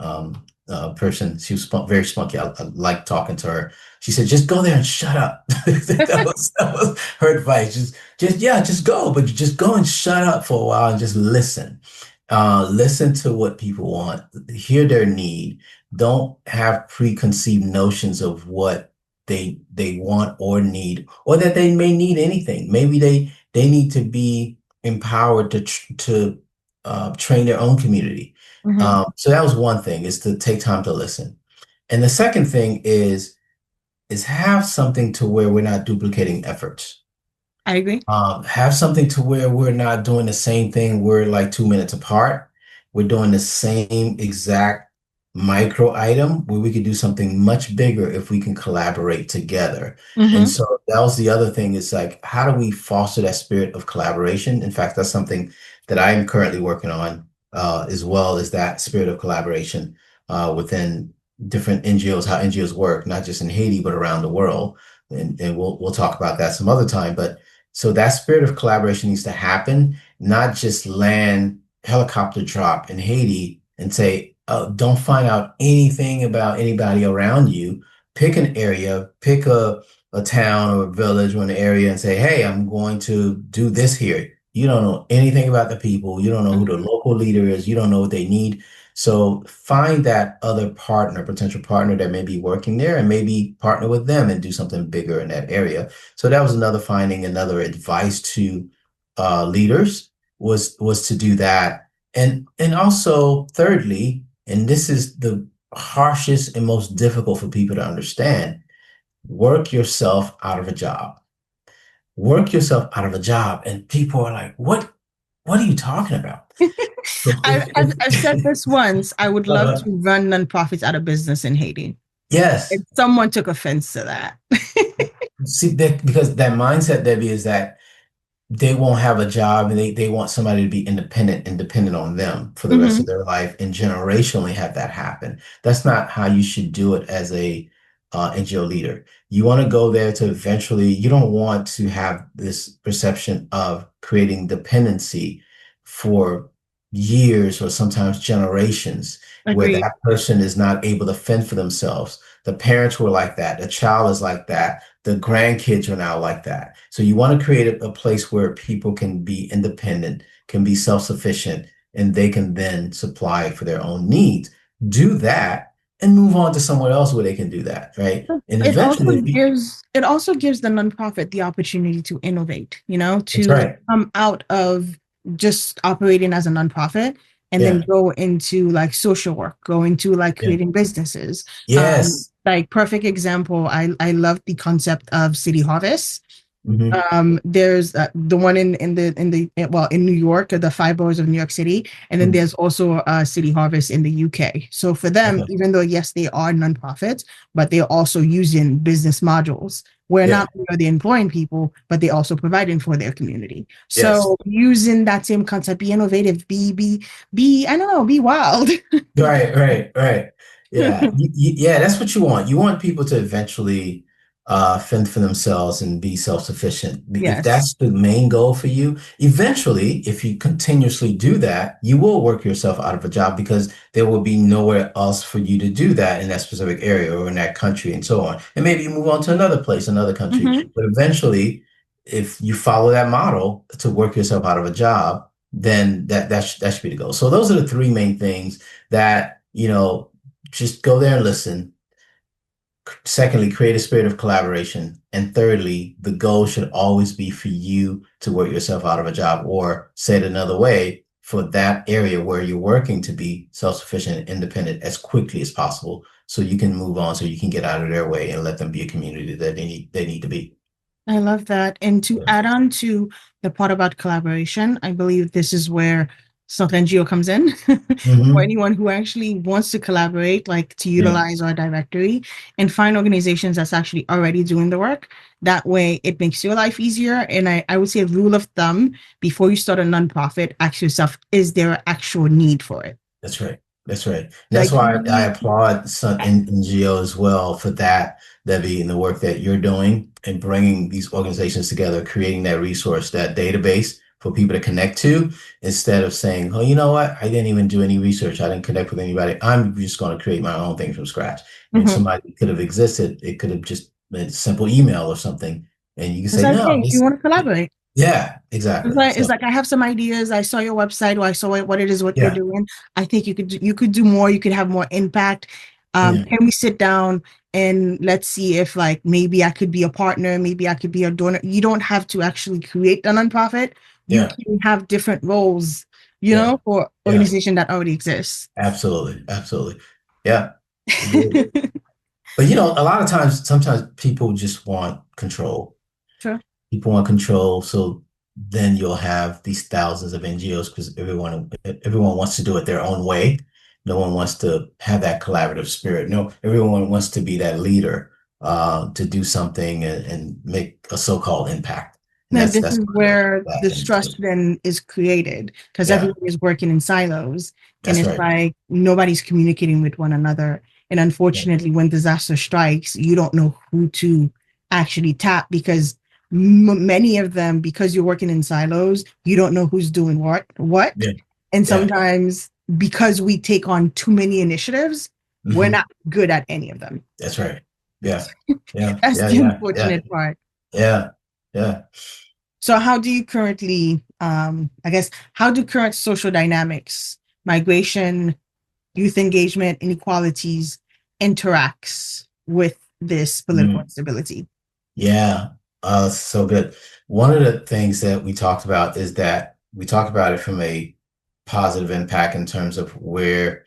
person. She was very spunky. I liked talking to her. She said, "Just go there and shut up." that was her advice. Just go, but just go and shut up for a while and just listen. Listen to what people want. Hear their need. Don't have preconceived notions of what they want or need, or that they may need anything. Maybe they need to be empowered to train their own community. So that was one thing, is to take time to listen. And the second thing is have something to where we're not duplicating efforts. I agree. Have something to where we're not doing the same thing. We're like 2 minutes apart. We're doing the same exact micro item where we could do something much bigger if we can collaborate together. And so that was the other thing, is like, how do we foster that spirit of collaboration? In fact, that's something that I am currently working on, as well as that spirit of collaboration within different NGOs, how NGOs work, not just in Haiti, but around the world. And we'll talk about that some other time. But so that spirit of collaboration needs to happen, not just land, helicopter drop in Haiti and say, oh, don't find out anything about anybody around you. Pick an area, pick a town or a village or an area and say, hey, I'm going to do this here. You don't know anything about the people. You don't know who the local leader is. You don't know what they need. So find that other partner, potential partner that may be working there, and maybe partner with them and do something bigger in that area. So that was another finding, another advice to leaders was to do that. And also thirdly, and this is the harshest and most difficult for people to understand, work yourself out of a job. Work yourself out of a job. And people are like, what are you talking about? I've said this once. I would love Uh, to run nonprofits out of business in Haiti. yes. And someone took offense to that. See, that, because that mindset, Debbie, is that they won't have a job and they want somebody to be independent and dependent on them for the rest of their life and generationally have that happen. That's not how you should do it as a NGO leader. You want to go there to eventually, you don't want to have this perception of creating dependency for years or sometimes generations where Agreed. that person is not able to fend for themselves. The parents were like that. The child is like that. The grandkids are now like that. So you want to create a place where people can be independent, can be self-sufficient, and they can then supply for their own needs. Do that and move on to somewhere else where they can do that, right? And eventually, It also gives the nonprofit the opportunity to innovate, that's to right. come out of just operating as a nonprofit and then Yeah. go into like social work, go into like Yeah. creating businesses. Yes. Like perfect example, I love the concept of city harvest. Mm-hmm. There's the one in New York, the five boroughs of New York City, and then Mm-hmm. there's also City Harvest in the UK. So for them, Okay. even though yes, they are nonprofits, but they're also using business modules where Yeah. not only are they employing people, but they also providing for their community. Yes. So using that same concept, be innovative, I don't know, be wild. Right, right, right. Yeah. Yeah, that's what you want. You want people to eventually fend for themselves and be self-sufficient. If Yes. that's the main goal for you, eventually, if you continuously do that, you will work yourself out of a job because there will be nowhere else for you to do that in that specific area or in that country and so on. And maybe you move on to another place, another country. Mm-hmm. But eventually, if you follow that model to work yourself out of a job, then that should be the goal. So those are the three main things that, just go there and listen. Secondly, create a spirit of collaboration. And thirdly, the goal should always be for you to work yourself out of a job, or said another way, for that area where you're working to be self-sufficient and independent as quickly as possible so you can move on, so you can get out of their way and let them be a community that they need to be. I love that. And to Yeah. add on to the part about collaboration, I believe this is where South NGO comes in for Mm-hmm. anyone who actually wants to collaborate, like to Yeah. utilize our directory and find organizations that's actually already doing the work. That way it makes your life easier. And I would say a rule of thumb, before you start a nonprofit, ask yourself, is there an actual need for it? That's right. That's right. And that's Like, why I applaud some NGO as well for that, Debbie, and the work that you're doing and bringing these organizations together, creating that resource, that database for people to connect to, instead of saying, oh, you know what? I didn't even do any research. I didn't connect with anybody. I'm just going to create my own thing from scratch. And mhm. somebody could have existed. It could have just been a simple email or something. And you can It's say, like, no, hey, you want to collaborate? yeah, exactly. It's So, like I have some ideas. I saw your website, or I saw what it is, what you're yeah, doing. I think you could do more. You could have more impact. yeah, Can we sit down and let's see if like maybe I could be a partner, maybe I could be a donor. You don't have to actually create a nonprofit. You yeah, can have different roles, yeah, for yeah. organization that already exists. Absolutely. Absolutely. Yeah. Agree. But a lot of times, sometimes people just want control. Sure. People want control. So then you'll have these thousands of NGOs because everyone wants to do it their own way. No one wants to have that collaborative spirit. No, everyone wants to be that leader to do something and make a so-called impact. And Now, that's this that's is one of where the bad things too. distrust then is created because Yeah, everyone is working in silos and that's it's right. like nobody's communicating with one another. And Yeah, unfortunately, when disaster strikes, you don't know who to actually tap because many of them, because you're working in silos, you don't know who's doing what. yeah, And yeah. sometimes because we take on too many initiatives, we're Hmm. not good at any of them. That's right. Yeah, yeah, That's yeah, the yeah, yeah, unfortunate part. yeah, yeah. So how do you currently, I guess, how do current social dynamics, migration, youth engagement, inequalities interacts with this political Mm, instability? yeah. So good. One of the things that we talked about is that we talked about it from a positive impact in terms of where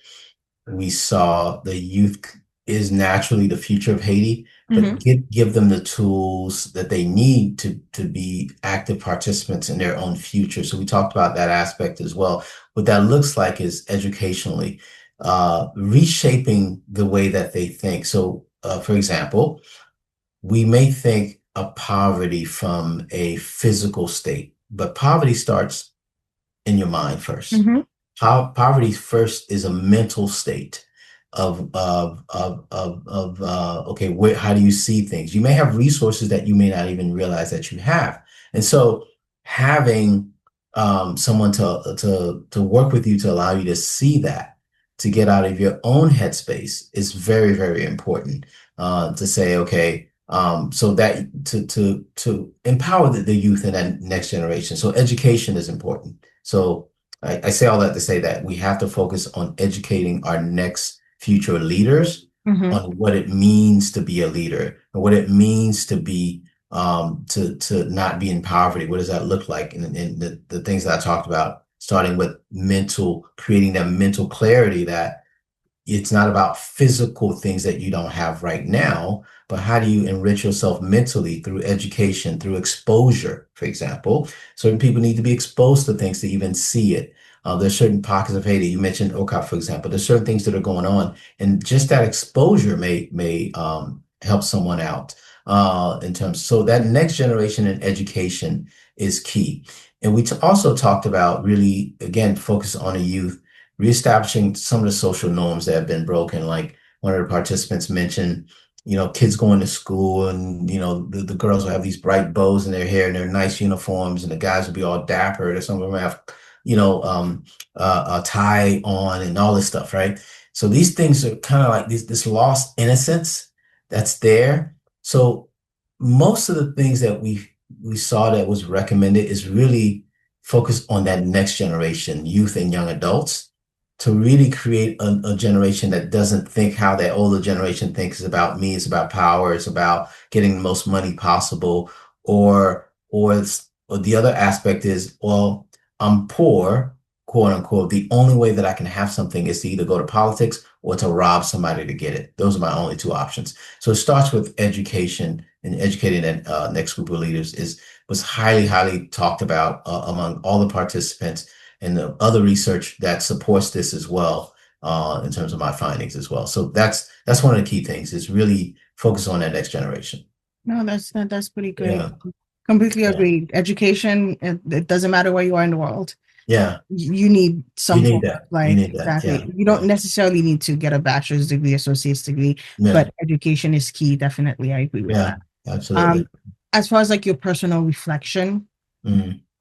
we saw the youth is naturally the future of Haiti, but give them the tools that they need to be active participants in their own future. So we talked about that aspect as well. What that looks like is educationally, reshaping the way that they think. So, for example, we may think of poverty from a physical state, but poverty starts in your mind first. Poverty first is a mental state of okay, how do you see things? You may have resources that you may not even realize that you have, and so having someone to work with you to allow you to see that, to get out of your own headspace is very, very important. To say, okay, so that to empower the youth and that next generation. So education is important. So I say all that to say that we have to focus on educating our next future leaders on what it means to be a leader and what it means to be to not be in poverty. What does that look like? And the things that I talked about, starting with creating that mental clarity that it's not about physical things that you don't have right now, but how do you enrich yourself mentally through education, through exposure, for example. Certain people need to be exposed to things to even see it. There's certain pockets of Haiti. You mentioned Oka, for example. There's certain things that are going on, and just that exposure may help someone out in terms. So that next generation in education is key. And we also talked about really, again, focus on the youth, reestablishing some of the social norms that have been broken. Like one of the participants mentioned, kids going to school and, the girls will have these bright bows in their hair and their nice uniforms, and the guys will be all dapper. Or some of them have, a tie on and all this stuff, right? So these things are kind of like this lost innocence that's there. So most of the things that we saw that was recommended is really focused on that next generation, youth and young adults, to really create a generation that doesn't think how that older generation thinks. Is about me, it's about power, it's about getting the most money possible, or the other aspect is, well, I'm poor, quote unquote. The only way that I can have something is to either go to politics or to rob somebody to get it. Those are my only two options. So it starts with education, and educating that next group of leaders was highly, highly talked about among all the participants, and the other research that supports this as well, in terms of my findings as well. So that's one of the key things, is really focus on that next generation. No, that's pretty good. Yeah. Completely agreed. Education, it doesn't matter where you are in the world. Yeah. You need some you need that. Exactly. Yeah. You don't necessarily need to get a bachelor's degree, associate's degree, but education is key. Definitely. I agree with that. Absolutely. As far as like your personal reflection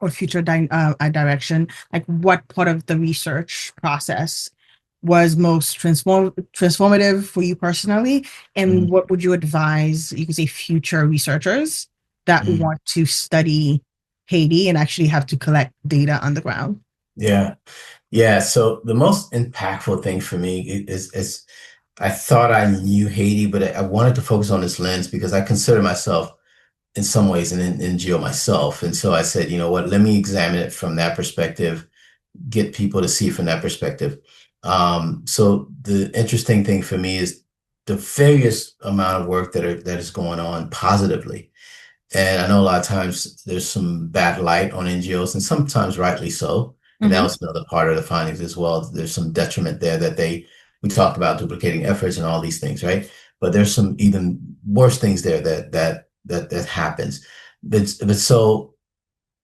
or future direction, like what part of the research process was most transformative for you personally? And what would you advise, you could say, future researchers that want to study Haiti and actually have to collect data on the ground? Yeah. So the most impactful thing for me is I thought I knew Haiti, but I wanted to focus on this lens because I consider myself in some ways an NGO myself. And so I said, you know what, let me examine it from that perspective, get people to see it from that perspective. So the interesting thing for me is the various amount of work that is going on positively. And I know a lot of times there's some bad light on NGOs, and sometimes rightly so. And that was another part of the findings as well. There's some detriment there that we talked about duplicating efforts and all these things, right? But there's some even worse things there that happens. But so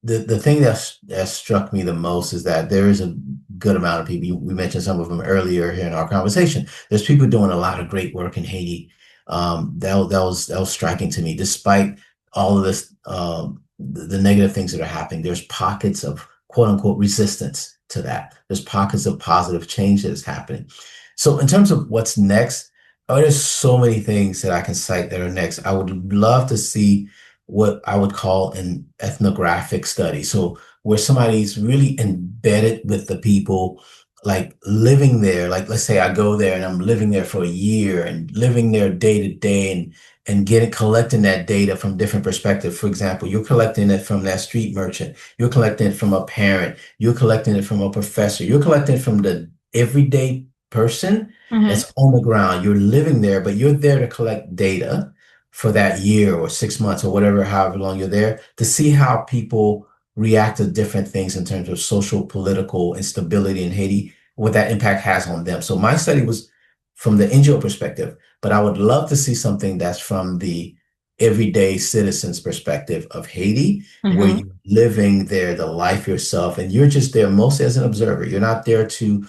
the thing that struck me the most is that there is a good amount of people. We mentioned some of them earlier here in our conversation. There's people doing a lot of great work in Haiti. That was striking to me, despite all of this, the negative things that are happening. There's pockets of quote unquote resistance to that. There's pockets of positive change that is happening. So in terms of what's next, there's so many things that I can cite that are next. I would love to see what I would call an ethnographic study. So where somebody's really embedded with the people, like living there, like let's say I go there and I'm living there for a year and living there day to day and collecting that data from different perspectives. For example, you're collecting it from that street merchant, you're collecting it from a parent, you're collecting it from a professor, you're collecting it from the everyday person that's on the ground. You're living there, but you're there to collect data for that year or 6 months or whatever, however long you're there, to see how people react to different things in terms of social, political instability in Haiti, what that impact has on them. So my study was from the NGO perspective, but I would love to see something that's from the everyday citizens perspective of Haiti, where you're living there, the life yourself, and you're just there mostly as an observer. You're not there to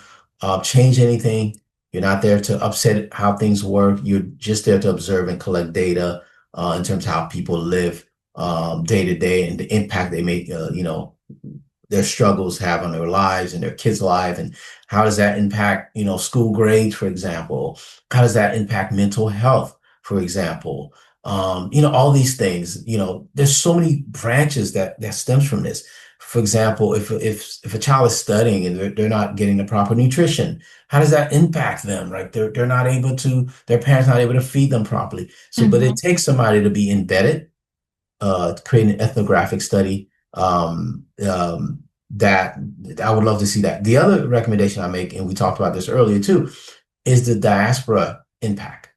change anything. You're not there to upset how things work. You're just there to observe and collect data in terms of how people live day to day and the impact they make, their struggles have on their lives and their kids' lives, and how does that impact, school grades, for example? How does that impact mental health, for example? All these things. There's so many branches that stems from this. For example, if a child is studying and they're not getting the proper nutrition, how does that impact them? Right? They're not able to, their parents not able to feed them properly. So, but it takes somebody to be embedded, create an ethnographic study that I would love to see that. The other recommendation I make, and we talked about this earlier too, is the diaspora impact.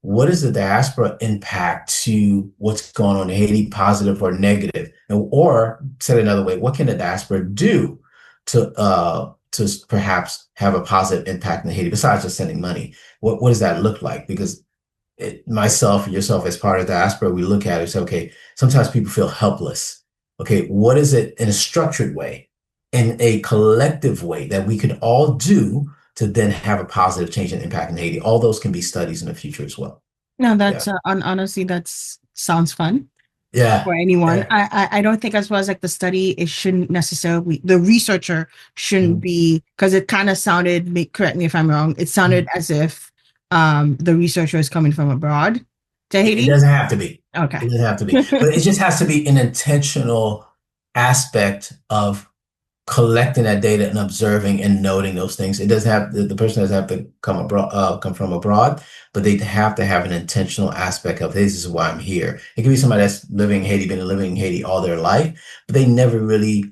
What is the diaspora impact to what's going on in Haiti, positive or negative? Or said another way, what can the diaspora do to perhaps have a positive impact in Haiti besides just sending money? What does that look like? Because myself and yourself as part of the diaspora, we look at it and say, okay, sometimes people feel helpless. Okay, what is it in a structured way, in a collective way that we could all do to then have a positive change and impact in Haiti? All those can be studies in the future as well. No, that's honestly, sounds fun. Yeah. For anyone. Yeah. I don't think as far as like the study, it shouldn't necessarily, the researcher shouldn't be, because it kind of sounded, correct me if I'm wrong, it sounded as if the researcher is coming from abroad to Haiti. It doesn't have to be. Okay. It doesn't have to be. But it just has to be an intentional aspect of collecting that data and observing and noting those things. It doesn't have, the person doesn't have to come from abroad, but they have to have an intentional aspect of, this is why I'm here. It could be somebody that's living in Haiti, been living in Haiti all their life, but they never really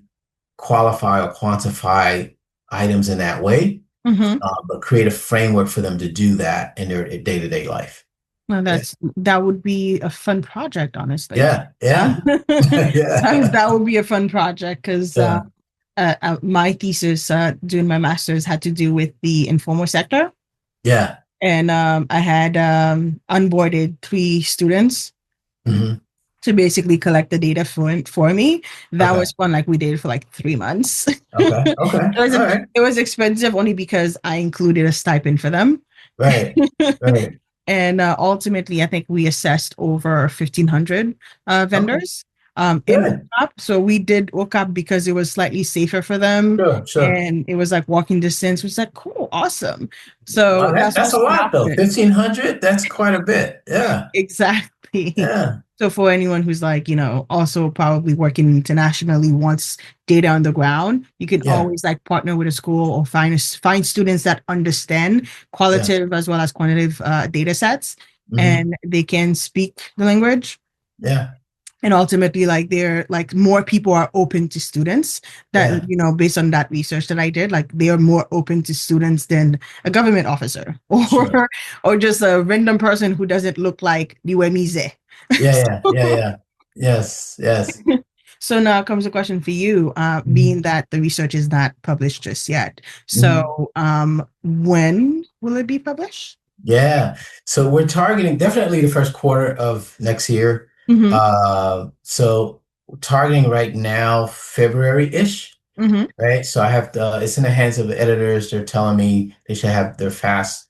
qualify or quantify items in that way, but create a framework for them to do that in their day-to-day life. Well, that would be a fun project, honestly. Yeah. That would be a fun project because my thesis during my master's had to do with the informal sector. Yeah. And I had onboarded 3 students to basically collect the data for me. That was fun. Like we did it for like 3 months. Okay. It was expensive only because I included a stipend for them. Right. And ultimately, I think we assessed over 1,500 vendors in OCAP. So we did OCAP because it was slightly safer for them. Sure. And it was like walking distance, which was like, cool, awesome. So that's a lot though. 1,500, that's quite a bit. Yeah. Exactly. Yeah. So for anyone who's like, also probably working internationally, wants data on the ground, you can always like partner with a school or find students that understand qualitative as well as quantitative data sets, and they can speak the language. Yeah. And ultimately, like they're like more people are open to students that, based on that research that I did, like they are more open to students than a government officer or just a random person who doesn't look like Liwemize. Yeah. Yes. So now comes a question for you, being that the research is not published just yet. So when will it be published? Yeah. So we're targeting definitely the first quarter of next year. So targeting right now, February-ish, right? So I have it's in the hands of the editors. They're telling me they should have their first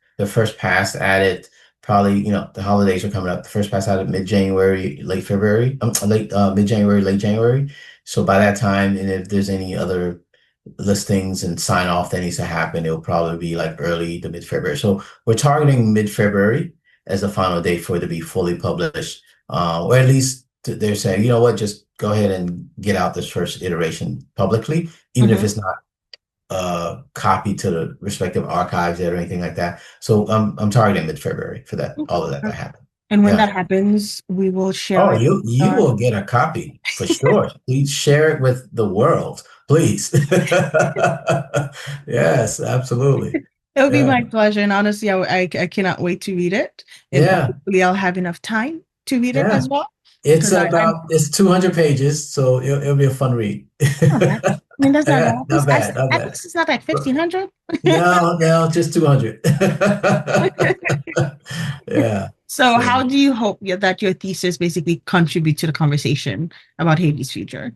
pass at it. Probably, the holidays are coming up. The first pass out of mid-January, late February, mid-January, late January. So by that time, and if there's any other listings and sign off that needs to happen, it'll probably be like early to mid-February. So we're targeting mid-February as the final date for it to be fully published. Or at least they're saying, you know what, just go ahead and get out this first iteration publicly, even if it's not copy to the respective archives or anything like that. So I'm targeting mid-February for that, all of that to happen. And when Yeah. that happens, we will share Oh, it. you will get a copy for sure. Please share it with the world, please. Yes, absolutely. It'll be Yeah. my pleasure. And honestly, I cannot wait to read it. And Yeah. hopefully I'll have enough time to read it Yeah. as well. It's 200 pages, so it'll be a fun read. All right. I mean, that's not Yeah, bad. not bad, not I think bad. it's not like 1,500. No, just 200. Yeah. So So, how do you hope that your thesis basically contribute to the conversation about Haiti's future?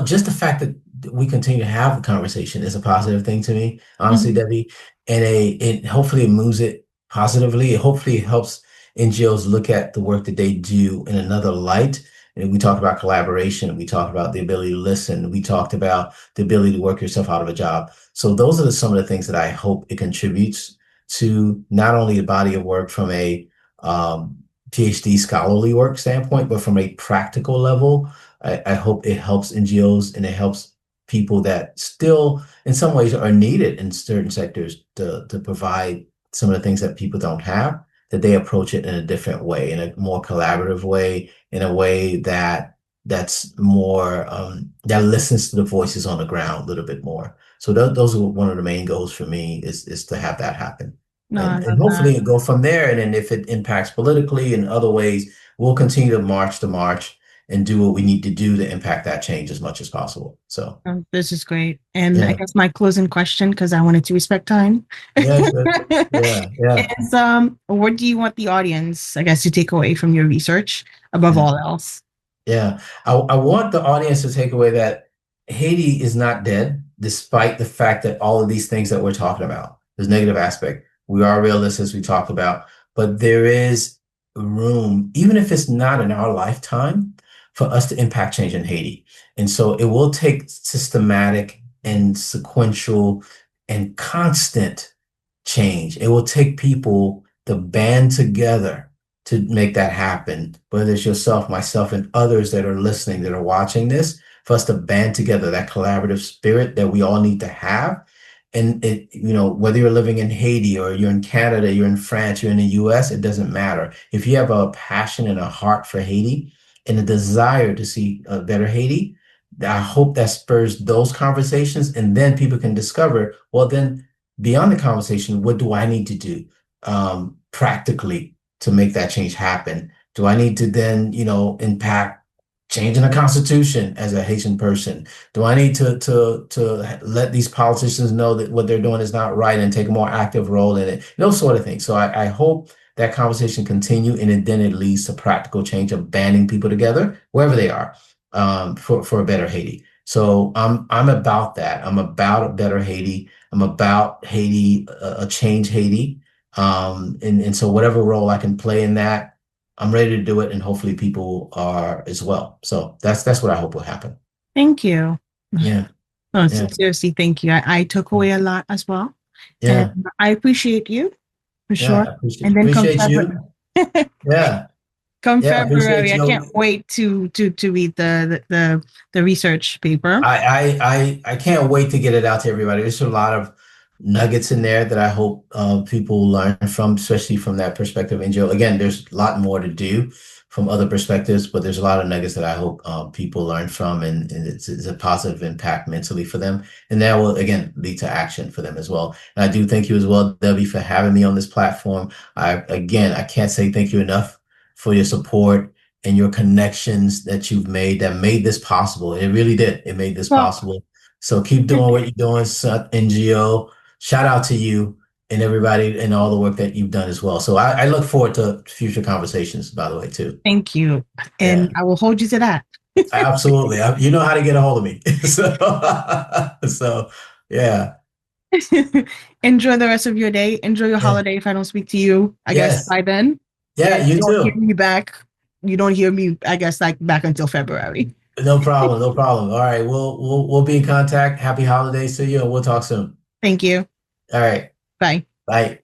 just the fact that we continue to have the conversation is a positive thing to me, honestly, Mhm. Debbie. And it hopefully it moves it positively. It hopefully helps NGOs look at the work that they do in another light. And we talked about collaboration. We talked about the ability to listen. We talked about the ability to work yourself out of a job. So those are some of the things that I hope it contributes to, not only the body of work from a PhD scholarly work standpoint, but from a practical level. I hope it helps NGOs and it helps people that still, in some ways, are needed in certain sectors to provide some of the things that people don't have, that they approach it in a different way, in a more collaborative way, in a way that's more that listens to the voices on the ground a little bit more. So those are one of the main goals for me is to have that happen. No, I And love that. hopefully it go from there. And then if it impacts politically in other ways, we'll continue to march the march and do what we need to do to impact that change as much as possible. So, This is great. And I yeah, guess my closing question, because I wanted to respect time, yeah, sure. Yeah, yeah, is what do you want the audience, I guess, to take away from your research above yeah, all else? yeah. I want the audience to take away that Haiti is not dead, despite the fact that all of these things that we're talking about, there's negative aspect. We are realists, as we talked about, but there is room, even if it's not in our lifetime, for us to impact change in Haiti. And so it will take systematic and sequential and constant change. It will take people to band together to make that happen, whether it's yourself, myself, and others that are listening, that are watching this, for us to band together, that collaborative spirit that we all need to have. And whether you're living in Haiti or you're in Canada, you're in France, you're in the US, it doesn't matter. If you have a passion and a heart for Haiti and a desire to see a better Haiti, I hope that spurs those conversations. And then people can discover, well, then beyond the conversation, what do I need to do practically to make that change happen? Do I need to then, impact changing the Constitution as a Haitian person? Do I need to let these politicians know that what they're doing is not right and take a more active role in it? Those sort of things. So I hope that conversation continue and then it leads to practical change of banding people together wherever they are for a better Haiti. So I'm about that. I'm about a better Haiti. I'm about Haiti, a change Haiti. And so whatever role I can play in that, I'm ready to do it, and hopefully people are as well. So that's what I hope will happen. Thank you. Yeah. No, Yeah. seriously, thank you. I took away a lot as well. Yeah. And I appreciate you for Yeah. sure. I appreciate And then appreciate you. Yeah. come Yeah. Appreciate February, I you. can't wait to read the research paper. I can't wait to get it out to everybody. There's a lot of nuggets in there that I hope people learn from, especially from that perspective. Angel, again, there's a lot more to do from other perspectives, but there's a lot of nuggets that I hope people learn from, and it's a positive impact mentally for them. And that will, again, lead to action for them as well. And I do thank you as well, Debbie, for having me on this platform. I can't say thank you enough for your support and your connections that you've made that made this possible. It really did. It made this Well, possible. So keep doing what you're doing, NGO. Shout out to you and everybody and all the work that you've done as well. So I look forward to future conversations, by the way, too. thank you. And Yeah, I will hold you to that. absolutely. You know how to get a hold of me. So yeah. Enjoy the rest of your day. Enjoy your Yeah. holiday if I don't speak to you, I guess, Yes. by then. Yeah, And you you don't hear too. me back. You don't hear me, I guess, like back until February. No problem. No problem. All right. We'll be in contact. Happy holidays to you, and we'll talk soon. Thank you. All right. Bye. Bye.